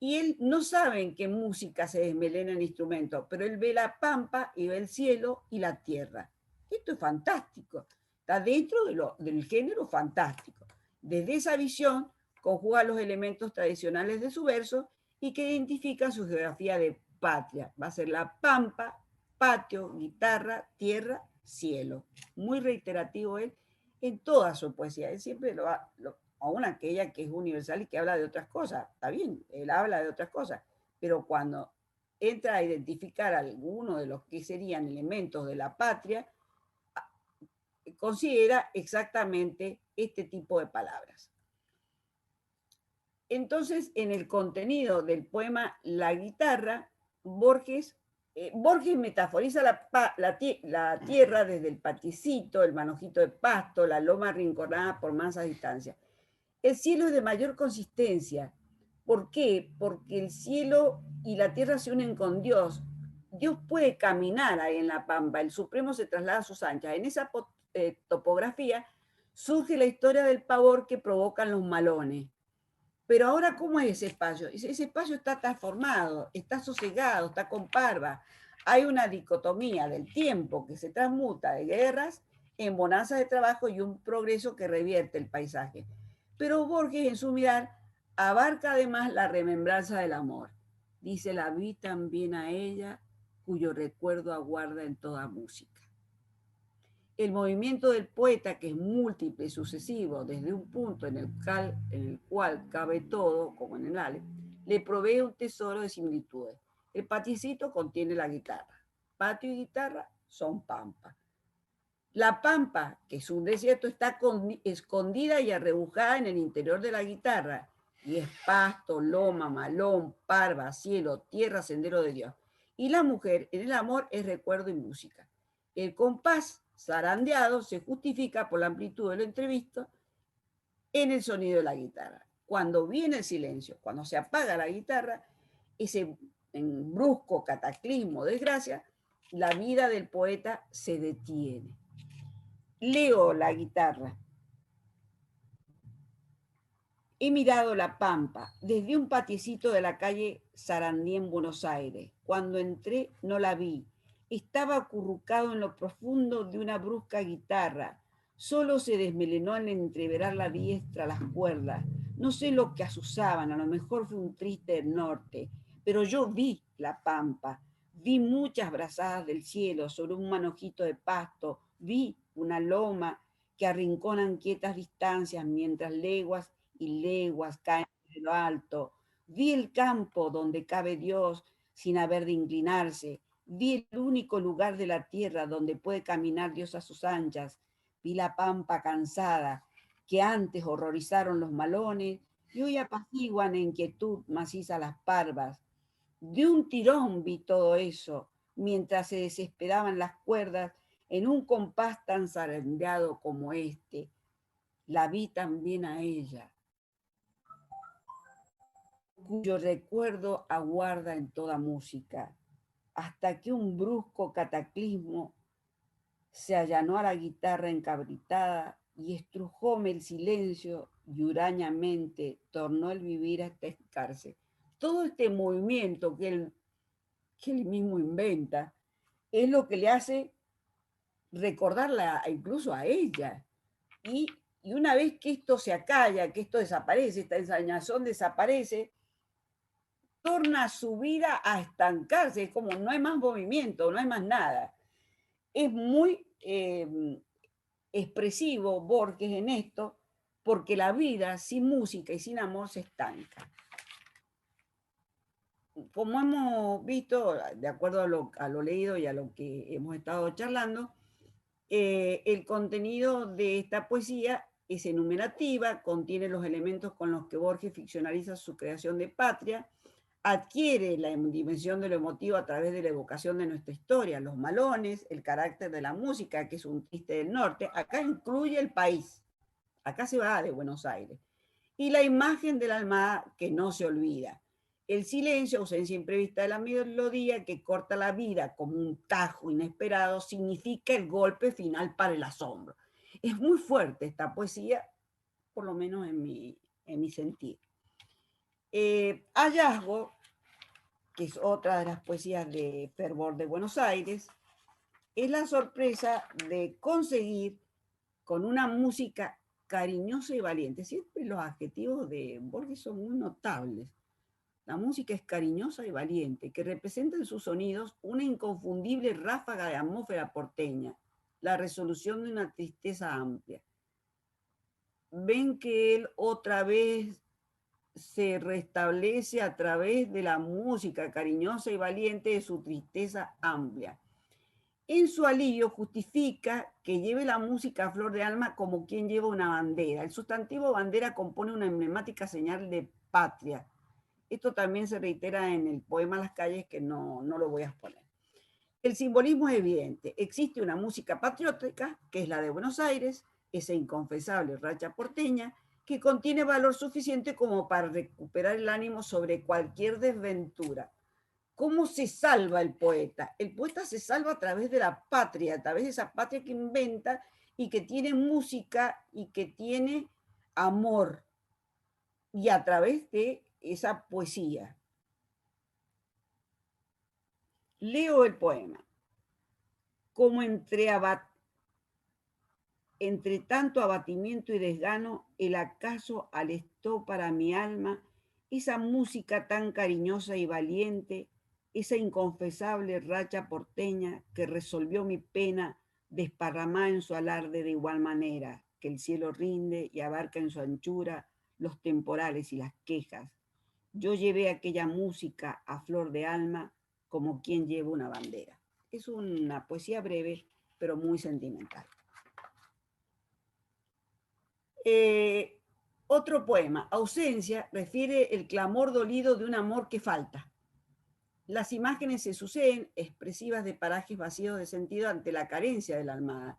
Y él no sabe en qué música se desmelena el instrumento, pero él ve la pampa y ve el cielo y la tierra. Esto es fantástico. Está dentro del género fantástico. Desde esa visión conjuga los elementos tradicionales de su verso y que identifica su geografía de patria. Va a ser la pampa, patio, guitarra, tierra, cielo. Muy reiterativo él en toda su poesía. Él siempre aún aquella que es universal y que habla de otras cosas. Está bien, él habla de otras cosas, pero cuando entra a identificar alguno de los que serían elementos de la patria, considera exactamente este tipo de palabras. Entonces, en el contenido del poema La guitarra, Borges metaforiza la tierra desde el paticito, el manojito de pasto, la loma arrinconada por mansas distancias. El cielo es de mayor consistencia. ¿Por qué? Porque el cielo y la tierra se unen con Dios. Dios puede caminar ahí en la pampa, el Supremo se traslada a sus anchas. En esa topografía surge la historia del pavor que provocan los malones. Pero ahora, ¿cómo es ese espacio? Ese espacio está transformado, está sosegado, está con parva. Hay una dicotomía del tiempo que se transmuta de guerras en bonanzas de trabajo y un progreso que revierte el paisaje. Pero Borges, en su mirar, abarca además la remembranza del amor. Dice, la vi también a ella, cuyo recuerdo aguarda en toda música. El movimiento del poeta, que es múltiple y sucesivo desde un punto en el cual cabe todo, como en el Ale, le provee un tesoro de similitudes. El paticito contiene la guitarra. Patio y guitarra son pampa. La pampa, que es un desierto, está escondida y arrebujada en el interior de la guitarra, y es pasto, loma, malón, parva, cielo, tierra, sendero de Dios. Y la mujer, en el amor, es recuerdo y música. El compás zarandeado se justifica por la amplitud del entrevisto en el sonido de la guitarra. Cuando viene el silencio, cuando se apaga la guitarra, ese brusco cataclismo, desgracia, la vida del poeta se detiene. Leo la guitarra. He mirado la pampa desde un patiecito de la calle Sarandí en Buenos Aires. Cuando entré no la vi. Estaba acurrucado en lo profundo de una brusca guitarra. Solo se desmelenó al entreverar la diestra las cuerdas. No sé lo que asusaban, a lo mejor fue un triste norte, pero yo vi la pampa. Vi muchas brazadas del cielo sobre un manojito de pasto. Vi una loma que arrinconan quietas distancias mientras leguas y leguas caen de lo alto. Vi el campo donde cabe Dios sin haber de inclinarse. Vi el único lugar de la tierra donde puede caminar Dios a sus anchas. Vi la pampa cansada que antes horrorizaron los malones y hoy apaciguan en quietud maciza las parvas. De un tirón vi todo eso, mientras se desesperaban las cuerdas En un compás tan zarandeado como este, la vi también a ella, cuyo recuerdo aguarda en toda música, hasta que un brusco cataclismo se allanó a la guitarra encabritada y estrujóme el silencio y hurañamente tornó el vivir a estancarse. Todo este movimiento que él mismo inventa es lo que le hace recordarla incluso a ella. Y una vez que esto se acalla, que esto desaparece, esta ensañazón desaparece, torna su vida a estancarse, es como no hay más movimiento, no hay más nada. Es muy expresivo Borges en esto, porque la vida sin música y sin amor se estanca. Como hemos visto, de acuerdo a lo leído y a lo que hemos estado charlando, el contenido de esta poesía es enumerativa, contiene los elementos con los que Borges ficcionaliza su creación de patria, adquiere la dimensión de lo emotivo a través de la evocación de nuestra historia, los malones, el carácter de la música, que es un triste del norte, acá incluye el país, acá se va de Buenos Aires, y la imagen de la Almada que no se olvida. El silencio, ausencia imprevista de la melodía que corta la vida como un tajo inesperado, significa el golpe final para el asombro. Es muy fuerte esta poesía, por lo menos en mi sentir. Hallazgo, que es otra de las poesías de Fervor de Buenos Aires, es la sorpresa de conseguir con una música cariñosa y valiente. Siempre los adjetivos de Borges son muy notables. La música es cariñosa y valiente, que representa en sus sonidos una inconfundible ráfaga de atmósfera porteña, la resolución de una tristeza amplia. Ven que él otra vez se restablece a través de la música cariñosa y valiente de su tristeza amplia. En su alivio justifica que lleve la música a flor de alma como quien lleva una bandera. El sustantivo bandera compone una emblemática señal de patria. Esto también se reitera en el poema Las calles, que no lo voy a exponer. El simbolismo es evidente. Existe una música patriótica, que es la de Buenos Aires, esa inconfesable racha porteña, que contiene valor suficiente como para recuperar el ánimo sobre cualquier desventura. ¿Cómo se salva el poeta? El poeta se salva a través de la patria, a través de esa patria que inventa y que tiene música y que tiene amor, y a través de esa poesía. Leo el poema. Como entre tanto abatimiento y desgano, el acaso alestó para mi alma esa música tan cariñosa y valiente, esa inconfesable racha porteña que resolvió mi pena desparramada en su alarde de igual manera que el cielo rinde y abarca en su anchura los temporales y las quejas. Yo llevé aquella música a flor de alma como quien lleva una bandera. Es una poesía breve, pero muy sentimental. Otro poema, Ausencia, refiere el clamor dolido de un amor que falta. Las imágenes se suceden, expresivas de parajes vacíos de sentido ante la carencia de la almada.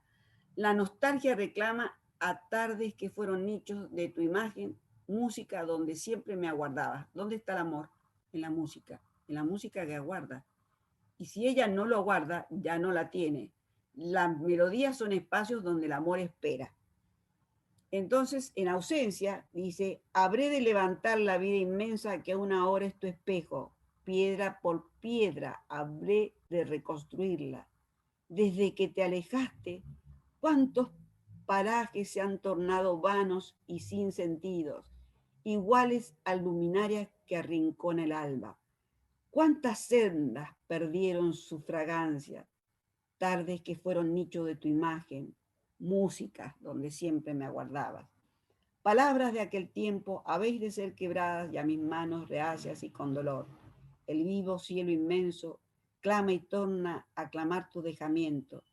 La nostalgia reclama a tardes que fueron nichos de tu imagen, música donde siempre me aguardabas. ¿Dónde está el amor? En la música que aguarda. Y si ella no lo aguarda, ya no la tiene. Las melodías son espacios donde el amor espera. Entonces, en ausencia, dice, habré de levantar la vida inmensa que a una hora es tu espejo, piedra por piedra, habré de reconstruirla. Desde que te alejaste, ¿cuántos parajes se han tornado vanos y sin sentidos, iguales a luminarias que arrincona el alba? ¿Cuántas sendas perdieron su fragancia? Tardes que fueron nicho de tu imagen, músicas donde siempre me aguardabas. Palabras de aquel tiempo habéis de ser quebradas y a mis manos reacias y con dolor. El vivo cielo inmenso clama y torna a clamar tu dejamiento.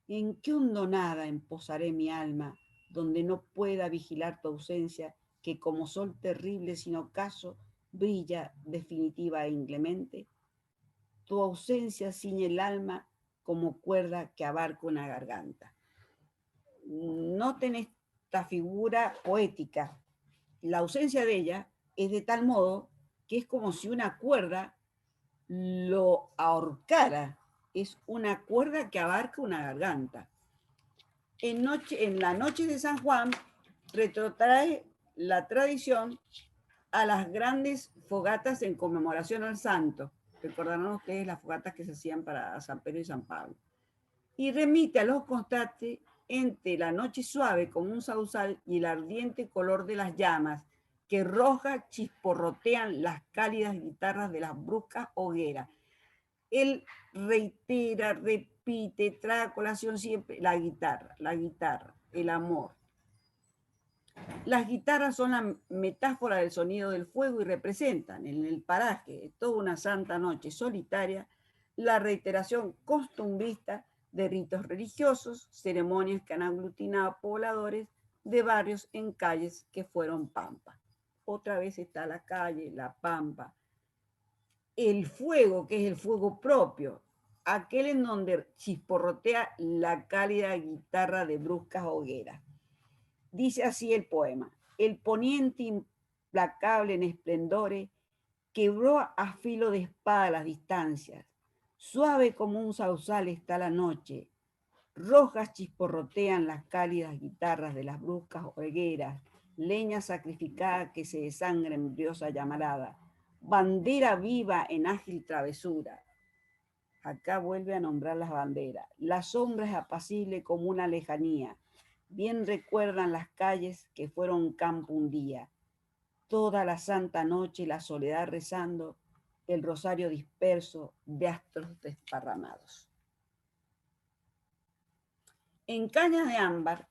¿En qué hondonada emposaré mi alma, donde no pueda vigilar tu ausencia, que como sol terrible sin ocaso brilla definitiva e inclemente? Tu ausencia ciñe el alma como cuerda que abarca una garganta. Noten esta figura poética. La ausencia de ella es de tal modo que es como si una cuerda lo ahorcara. Es una cuerda que abarca una garganta. En la noche de San Juan retrotrae la tradición a las grandes fogatas en conmemoración al santo. Recordarán ustedes las fogatas que se hacían para San Pedro y San Pablo. Y remite a los contrastes entre la noche suave como un sausal y el ardiente color de las llamas que rojas chisporrotean las cálidas guitarras de las bruscas hogueras. Él reitera, repite, trae a colación siempre la guitarra, el amor. Las guitarras son la metáfora del sonido del fuego y representan en el paraje de toda una santa noche solitaria la reiteración costumbrista de ritos religiosos, ceremonias que han aglutinado pobladores de barrios en calles que fueron pampa. Otra vez está la calle, la pampa. El fuego, que es el fuego propio, aquel en donde chisporrotea la cálida guitarra de bruscas hogueras. Dice así el poema: el poniente implacable en esplendores quebró a filo de espada las distancias. Suave como un sausal está la noche. Rojas chisporrotean las cálidas guitarras de las bruscas hogueras. Leña sacrificada que se desangra en briosa llamarada. Bandera viva en ágil travesura. Acá vuelve a nombrar las banderas. La sombra es apacible como una lejanía. Bien recuerdan las calles que fueron campo un día. Toda la santa noche la soledad rezando, el rosario disperso de astros desparramados. En Cañas de Ámbar,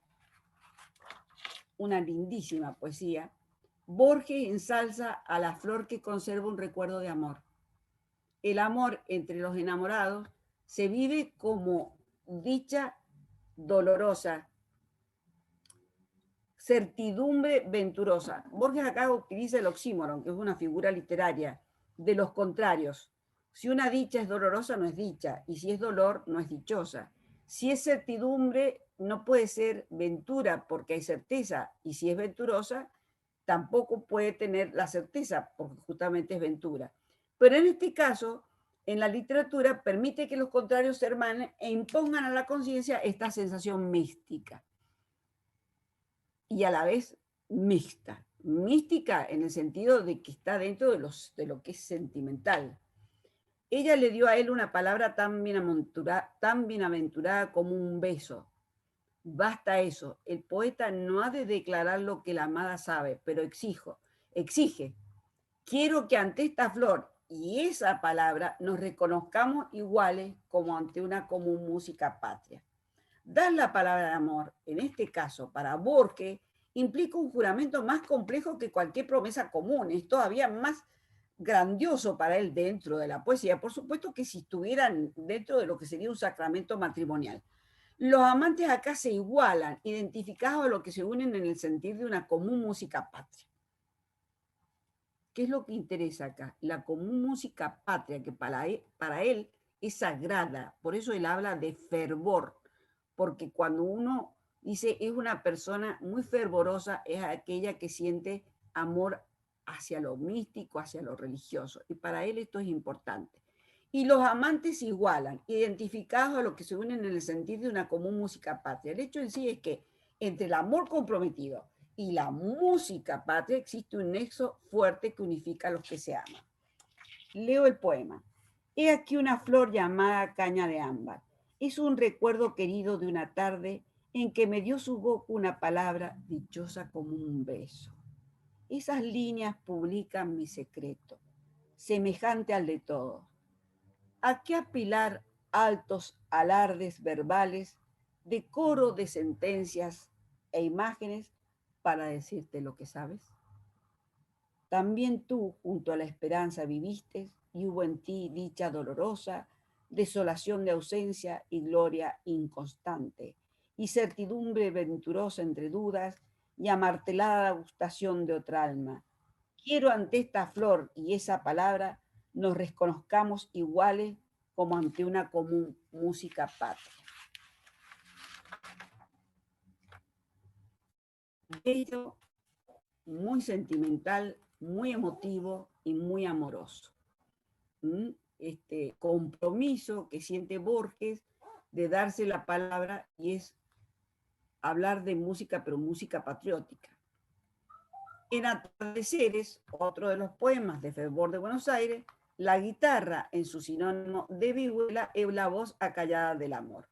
una lindísima poesía, Borges ensalza a la flor que conserva un recuerdo de amor. El amor entre los enamorados se vive como dicha dolorosa, certidumbre venturosa. Borges acá utiliza el oxímoron, que es una figura literaria, de los contrarios. Si una dicha es dolorosa, no es dicha, y si es dolor, no es dichosa. Si es certidumbre, no puede ser ventura, porque hay certeza, y si es venturosa, tampoco puede tener la certeza, porque justamente es ventura. Pero en este caso, en la literatura, permite que los contrarios se hermanen e impongan a la conciencia esta sensación mística. Y a la vez mixta. Mística en el sentido de que está dentro de lo que es sentimental. Ella le dio a él una palabra tan bienaventurada como un beso. Basta eso. El poeta no ha de declarar lo que la amada sabe, pero exige. Quiero que ante esta flor y esa palabra nos reconozcamos iguales como ante una común música patria. Dar la palabra de amor, en este caso para Borges, implica un juramento más complejo que cualquier promesa común. Es todavía más grandioso para él dentro de la poesía, por supuesto que si estuvieran dentro de lo que sería un sacramento matrimonial. Los amantes acá se igualan, identificados a lo que se unen en el sentir de una común música patria. ¿Qué es lo que interesa acá? La común música patria, que para él es sagrada. Por eso él habla de fervor, porque cuando uno dice es una persona muy fervorosa, es aquella que siente amor hacia lo místico, hacia lo religioso. Y para él esto es importante. Y los amantes se igualan, identificados a lo que se unen en el sentido de una común música patria. El hecho en sí es que entre el amor comprometido y la música patria existe un nexo fuerte que unifica a los que se aman. Leo el poema. He aquí una flor llamada caña de ámbar. Es un recuerdo querido de una tarde en que me dio su boca una palabra dichosa como un beso. Esas líneas publican mi secreto, semejante al de todos. ¿A qué apilar altos alardes verbales, decoro de sentencias e imágenes para decirte lo que sabes? También tú junto a la esperanza viviste y hubo en ti dicha dolorosa, desolación de ausencia y gloria inconstante, y certidumbre venturosa entre dudas y amartelada gustación de otra alma. Quiero ante esta flor y esa palabra nos reconozcamos iguales como ante una común música patria. Bello, muy sentimental, muy emotivo y muy amoroso. Este compromiso que siente Borges de darse la palabra y es hablar de música, pero música patriótica. En Atardeceres, otro de los poemas de Fervor de Buenos Aires, la guitarra en su sinónimo de vihuela es la voz acallada del amor,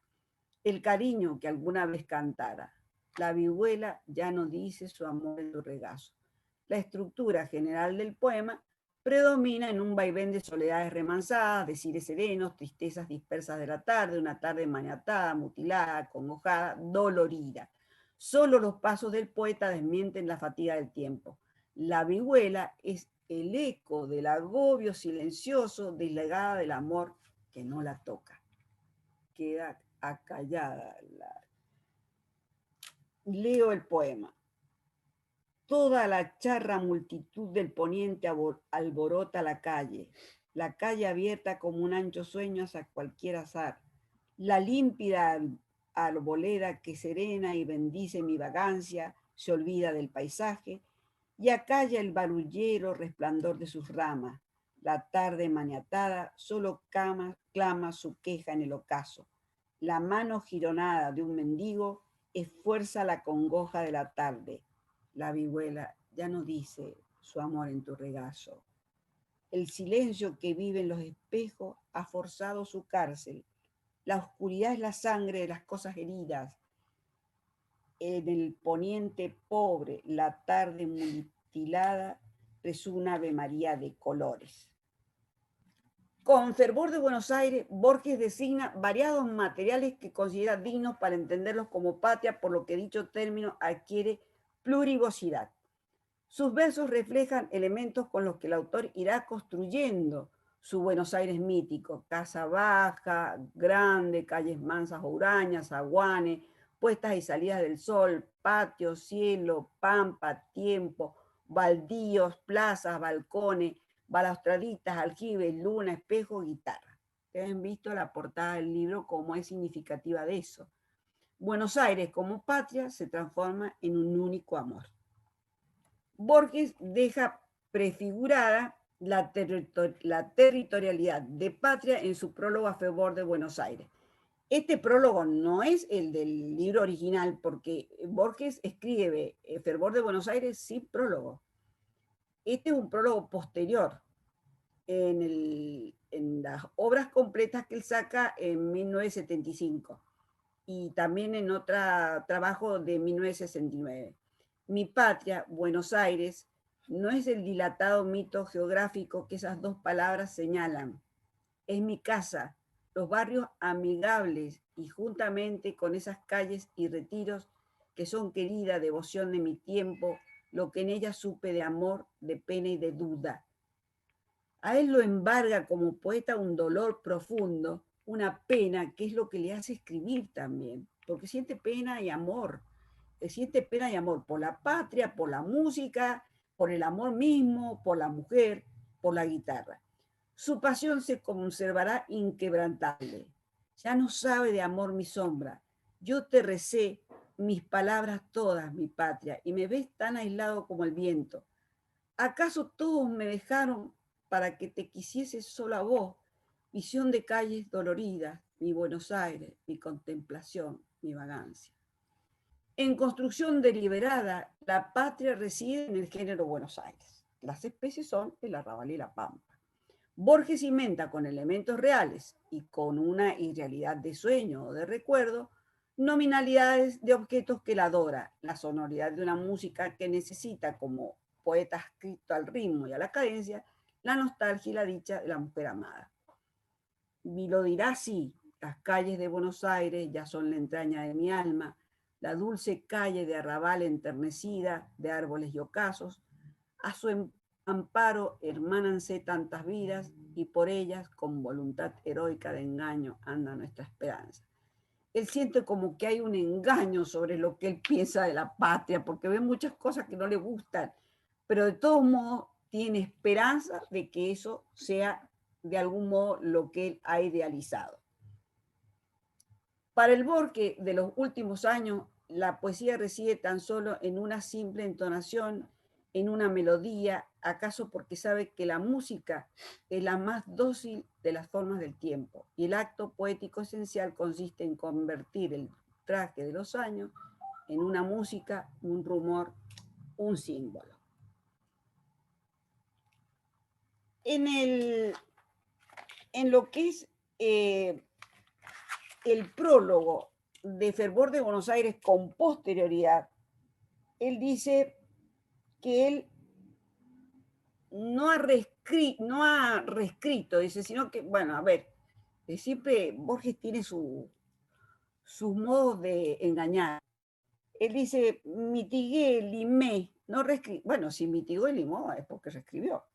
el cariño que alguna vez cantara. La vihuela ya no dice su amor en tu regazo. La estructura general del poema predomina en un vaivén de soledades remansadas, decires serenos, tristezas dispersas de la tarde, una tarde maniatada, mutilada, acongojada, dolorida. Solo los pasos del poeta desmienten la fatiga del tiempo. La vihuela es el eco del agobio silencioso, deslegada del amor que no la toca. Queda acallada. Leo el poema. Toda la charra multitud del poniente alborota la calle abierta como un ancho sueño hacia cualquier azar, la límpida arboleda que serena y bendice mi vagancia, se olvida del paisaje y acalla el barullero resplandor de sus ramas. La tarde maniatada solo clama su queja en el ocaso. La mano gironada de un mendigo esfuerza la congoja de la tarde. La vihuela ya no dice su amor en tu regazo. El silencio que vive en los espejos ha forzado su cárcel. La oscuridad es la sangre de las cosas heridas. En el poniente pobre, la tarde mutilada, resuena una Ave María de colores. Con Fervor de Buenos Aires, Borges designa variados materiales que considera dignos para entenderlos como patria, por lo que dicho término adquiere plurivocidad. Sus versos reflejan elementos con los que el autor irá construyendo su Buenos Aires mítico: casa baja, grande, calles mansas o hurañas, aguanes, puestas y salidas del sol, patio, cielo, pampa, tiempo, baldíos, plazas, balcones, balaustraditas, aljibes, luna, espejo, guitarra. Ustedes han visto la portada del libro, cómo es significativa de eso. Buenos Aires como patria se transforma en un único amor. Borges deja prefigurada la territorialidad de patria en su prólogo a Fervor de Buenos Aires. Este prólogo no es el del libro original, porque Borges escribe Fervor de Buenos Aires sin prólogo. Este es un prólogo posterior en las obras completas que él saca en 1975 y también en otro trabajo de 1969. Mi patria, Buenos Aires, no es el dilatado mito geográfico que esas dos palabras señalan. Es mi casa, los barrios amigables y juntamente con esas calles y retiros que son querida devoción de mi tiempo, lo que en ella supe de amor, de pena y de duda. A él lo embarga como poeta un dolor profundo, una pena, que es lo que le hace escribir también, porque siente pena y amor. Siente pena y amor por la patria, por la música, por el amor mismo, por la mujer, por la guitarra. Su pasión se conservará inquebrantable. Ya no sabe de amor mi sombra. Yo te recé mis palabras todas, mi patria, y me ves tan aislado como el viento. ¿Acaso todos me dejaron para que te quisiese solo a vos? Visión de calles doloridas, mi Buenos Aires, mi contemplación, mi vagancia. En construcción deliberada, la patria reside en el género Buenos Aires. Las especies son el arrabal y la pampa. Borges inventa con elementos reales y con una irrealidad de sueño o de recuerdo, nominalidades de objetos que la adora, la sonoridad de una música que necesita, como poeta adscrito al ritmo y a la cadencia, la nostalgia y la dicha de la mujer amada. Y lo dirá así: las calles de Buenos Aires ya son la entraña de mi alma, la dulce calle de arrabal enternecida de árboles y ocasos, a su amparo hermánanse tantas vidas y por ellas con voluntad heroica de engaño anda nuestra esperanza. Él siente como que hay un engaño sobre lo que él piensa de la patria, porque ve muchas cosas que no le gustan, pero de todos modos tiene esperanza de que eso sea de algún modo lo que él ha idealizado. Para el Borges de los últimos años, la poesía reside tan solo en una simple entonación, en una melodía, acaso porque sabe que la música es la más dócil de las formas del tiempo, y el acto poético esencial consiste en convertir el traje de los años en una música, un rumor, un símbolo. En lo que es el prólogo de Fervor de Buenos Aires con posterioridad, él dice que él no ha reescrito, dice, sino que, bueno, a ver, siempre Borges tiene sus modos de engañar. Él dice, mitigué, limé, no reescribí. Bueno, si mitigó y limó es porque reescribió.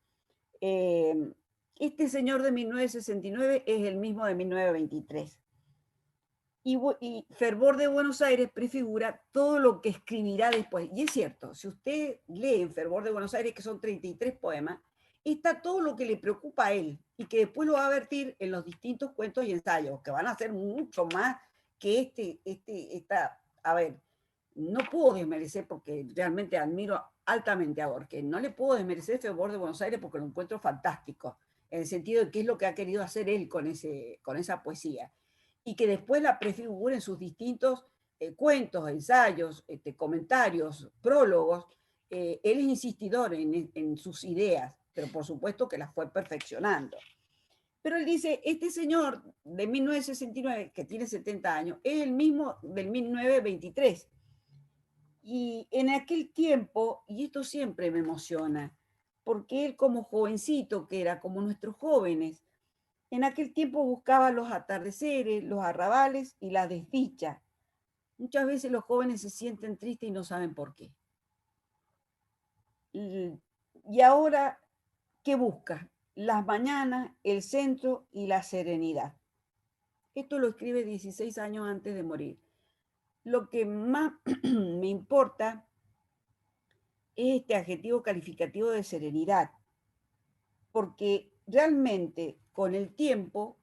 Este señor de 1969 es el mismo de 1923. Y Fervor de Buenos Aires prefigura todo lo que escribirá después. Y es cierto, si usted lee en Fervor de Buenos Aires, que son 33 poemas, está todo lo que le preocupa a él y que después lo va a vertir en los distintos cuentos y ensayos, que van a ser mucho más que a ver, no puedo desmerecer porque realmente admiro altamente a Borges, no le puedo desmerecer Fervor de Buenos Aires porque lo encuentro fantástico, en el sentido de qué es lo que ha querido hacer él con esa poesía, y que después la prefigura en sus distintos cuentos, ensayos, comentarios, prólogos. Él es insistidor en sus ideas, pero por supuesto que las fue perfeccionando. Pero él dice, este señor de 1969, que tiene 70 años, es el mismo del 1923. Y en aquel tiempo, y esto siempre me emociona, porque él como jovencito, que era como nuestros jóvenes, en aquel tiempo buscaba los atardeceres, los arrabales y la desdicha. Muchas veces los jóvenes se sienten tristes y no saben por qué. Y ahora, ¿qué busca? Las mañanas, el centro y la serenidad. Esto lo escribe 16 años antes de morir. Lo que más me importa es este adjetivo calificativo de serenidad, porque realmente con el tiempo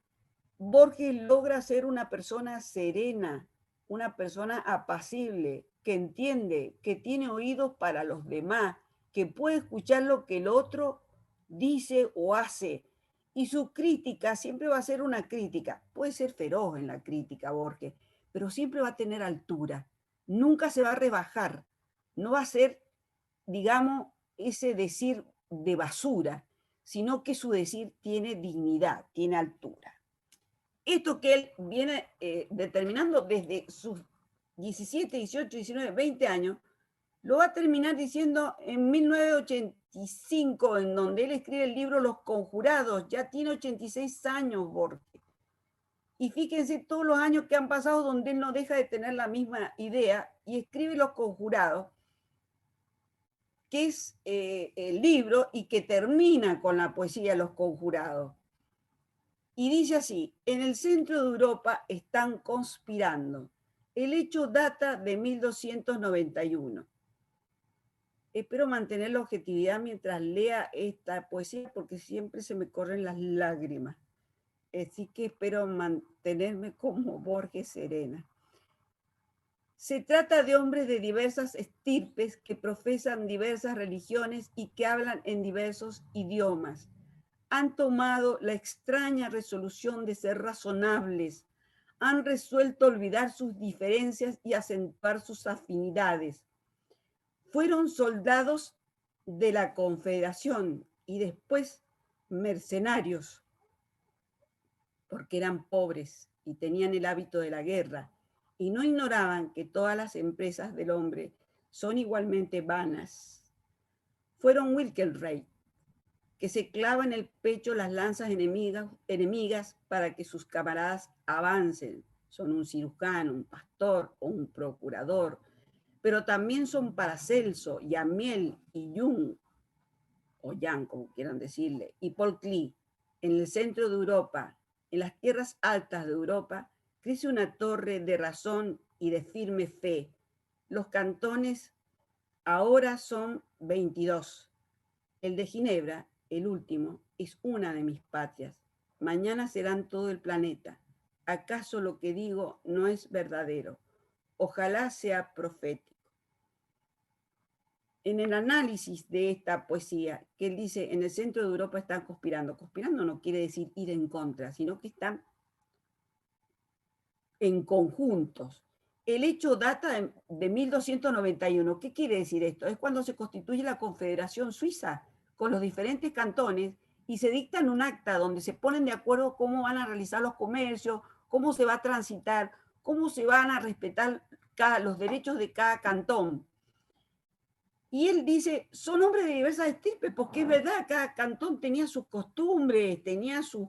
Borges logra ser una persona serena, una persona apacible, que entiende, que tiene oídos para los demás, que puede escuchar lo que el otro dice o hace. Y su crítica siempre va a ser una crítica. Puede ser feroz en la crítica, Borges, pero siempre va a tener altura. Nunca se va a rebajar. No va a ser, digamos, ese decir de basura, sino que su decir tiene dignidad, tiene altura. Esto que él viene determinando desde sus 17, 18, 19, 20 años, lo va a terminar diciendo en 1985, en donde él escribe el libro Los Conjurados. Ya tiene 86 años Borges. Y fíjense todos los años que han pasado donde él no deja de tener la misma idea y escribe Los Conjurados, que es el libro y que termina con la poesía Los Conjurados. Y dice así, en el centro de Europa están conspirando. El hecho data de 1291. Espero mantener la objetividad mientras lea esta poesía porque siempre se me corren las lágrimas. Así que espero mantenerme como Borges serena. Se trata de hombres de diversas estirpes que profesan diversas religiones y que hablan en diversos idiomas. Han tomado la extraña resolución de ser razonables, han resuelto olvidar sus diferencias y acentuar sus afinidades. Fueron soldados de la Confederación y después mercenarios, porque eran pobres y tenían el hábito de la guerra, y no ignoraban que todas las empresas del hombre son igualmente vanas. Fueron Wilkelrey, que se clava en el pecho las lanzas enemigas para que sus camaradas avancen. Son un cirujano, un pastor o un procurador, pero también son Paracelso, Yamiel y Jung, o Jan, como quieran decirle, y Paul Klee. En el centro de Europa, en las tierras altas de Europa, crece una torre de razón y de firme fe. Los cantones ahora son 22. El de Ginebra, el último, es una de mis patrias. mañana serán todo el planeta. ¿Acaso lo que digo no es verdadero? Ojalá sea profético. En el análisis de esta poesía, que él dice, en el centro de Europa están conspirando. Conspirando no quiere decir ir en contra, sino que están en conjuntos. El hecho data de 1291. ¿Qué quiere decir esto? Es cuando se constituye la Confederación Suiza con los diferentes cantones y se dictan un acta donde se ponen de acuerdo cómo van a realizar los comercios, cómo se va a transitar, cómo se van a respetar los derechos de cada cantón. Y él dice, son hombres de diversas estirpes, porque es verdad, cada cantón tenía sus costumbres, tenía sus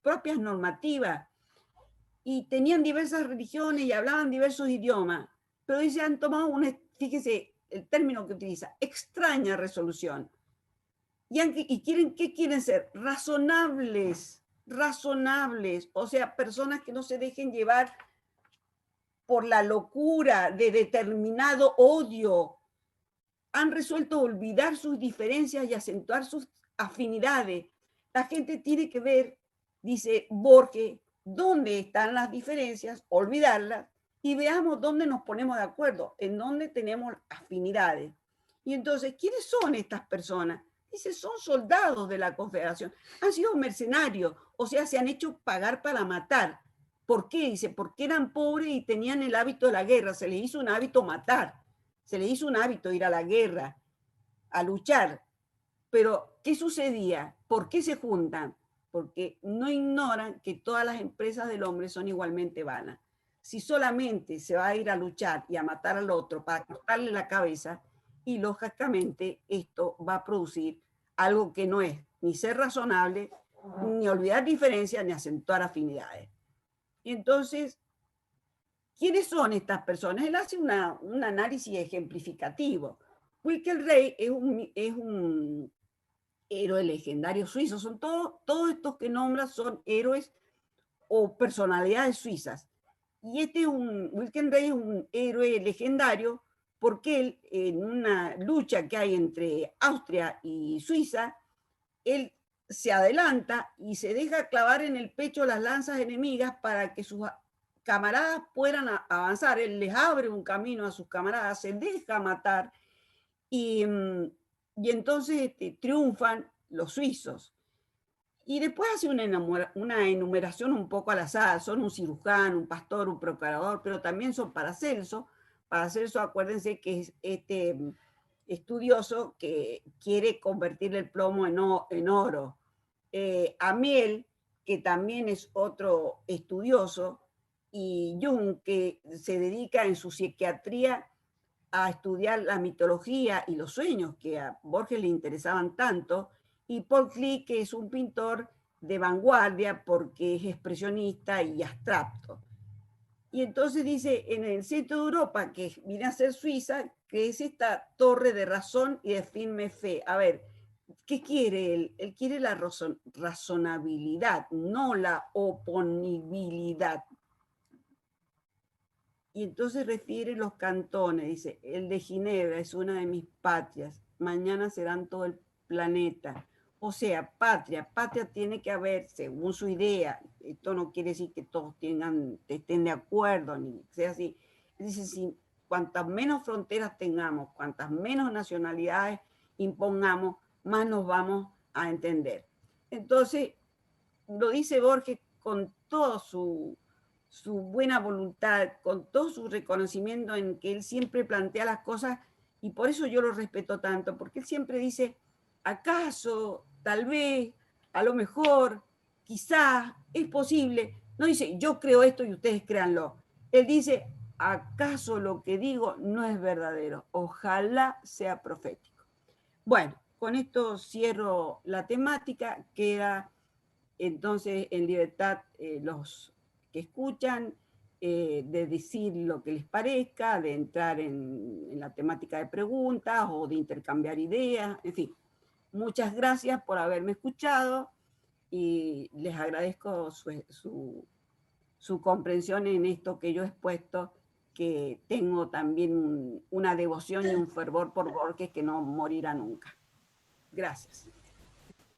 propias normativas, y tenían diversas religiones y hablaban diversos idiomas. Pero dice, han tomado fíjese el término que utiliza, extraña resolución. ¿Qué quieren ser? Razonables, o sea, personas que no se dejen llevar por la locura de determinado odio. Han resuelto olvidar sus diferencias y acentuar sus afinidades. La gente tiene que ver, dice Borges, dónde están las diferencias, olvidarlas, y veamos dónde nos ponemos de acuerdo, en dónde tenemos afinidades. Y entonces, ¿quiénes son estas personas? Dice, son soldados de la Confederación, han sido mercenarios, o sea, se han hecho pagar para matar. ¿Por qué? Dice, porque eran pobres y tenían el hábito de la guerra, se les hizo un hábito matar. Se le hizo un hábito ir a la guerra, a luchar. Pero, ¿qué sucedía? ¿Por qué se juntan? Porque no ignoran que todas las empresas del hombre son igualmente vanas. Si solamente se va a ir a luchar y a matar al otro para cortarle la cabeza, y lógicamente esto va a producir algo que no es ni ser razonable, ni olvidar diferencias, ni acentuar afinidades. Y entonces, ¿quiénes son estas personas? Él hace un análisis ejemplificativo. Wilhelm Reich es un héroe legendario suizo. Son todos estos que nombra son héroes o personalidades suizas. Y Wilhelm Reich es un héroe legendario porque él, en una lucha que hay entre Austria y Suiza, él se adelanta y se deja clavar en el pecho las lanzas enemigas para que sus camaradas puedan avanzar. Él les abre un camino a sus camaradas, se deja matar y entonces triunfan los suizos. Y después hace una enumeración un poco al azar. Son un cirujano, un pastor, un procurador, pero también son Paracelso. Paracelso, acuérdense que es este estudioso que quiere convertir el plomo en oro. Amiel, que también es otro estudioso, y Jung, que se dedica en su psiquiatría a estudiar la mitología y los sueños que a Borges le interesaban tanto, y Paul Klee, que es un pintor de vanguardia porque es expresionista y abstracto. Y entonces dice, en el centro de Europa, que viene a ser Suiza, que es esta torre de razón y de firme fe. A ver, ¿qué quiere él? Él quiere la razonabilidad, no la oponibilidad. Y entonces refiere los cantones, dice, el de Ginebra es una de mis patrias, mañana serán todo el planeta. O sea, patria tiene que haber, según su idea, esto no quiere decir que todos estén de acuerdo, ni sea así. Dice, si cuantas menos fronteras tengamos, cuantas menos nacionalidades impongamos, más nos vamos a entender. Entonces, lo dice Borges con todo su buena voluntad, con todo su reconocimiento en que él siempre plantea las cosas, y por eso yo lo respeto tanto, porque él siempre dice, acaso, tal vez, a lo mejor, quizás, es posible. No dice, yo creo esto y ustedes créanlo. Él dice, acaso lo que digo no es verdadero, ojalá sea profético. Bueno, con esto cierro la temática, queda entonces en libertad los que escuchan de decir lo que les parezca, de entrar en la temática de preguntas o de intercambiar ideas, en fin. Muchas gracias por haberme escuchado y les agradezco su comprensión en esto que yo he expuesto, que tengo también una devoción y un fervor por Borges que no morirá nunca. Gracias.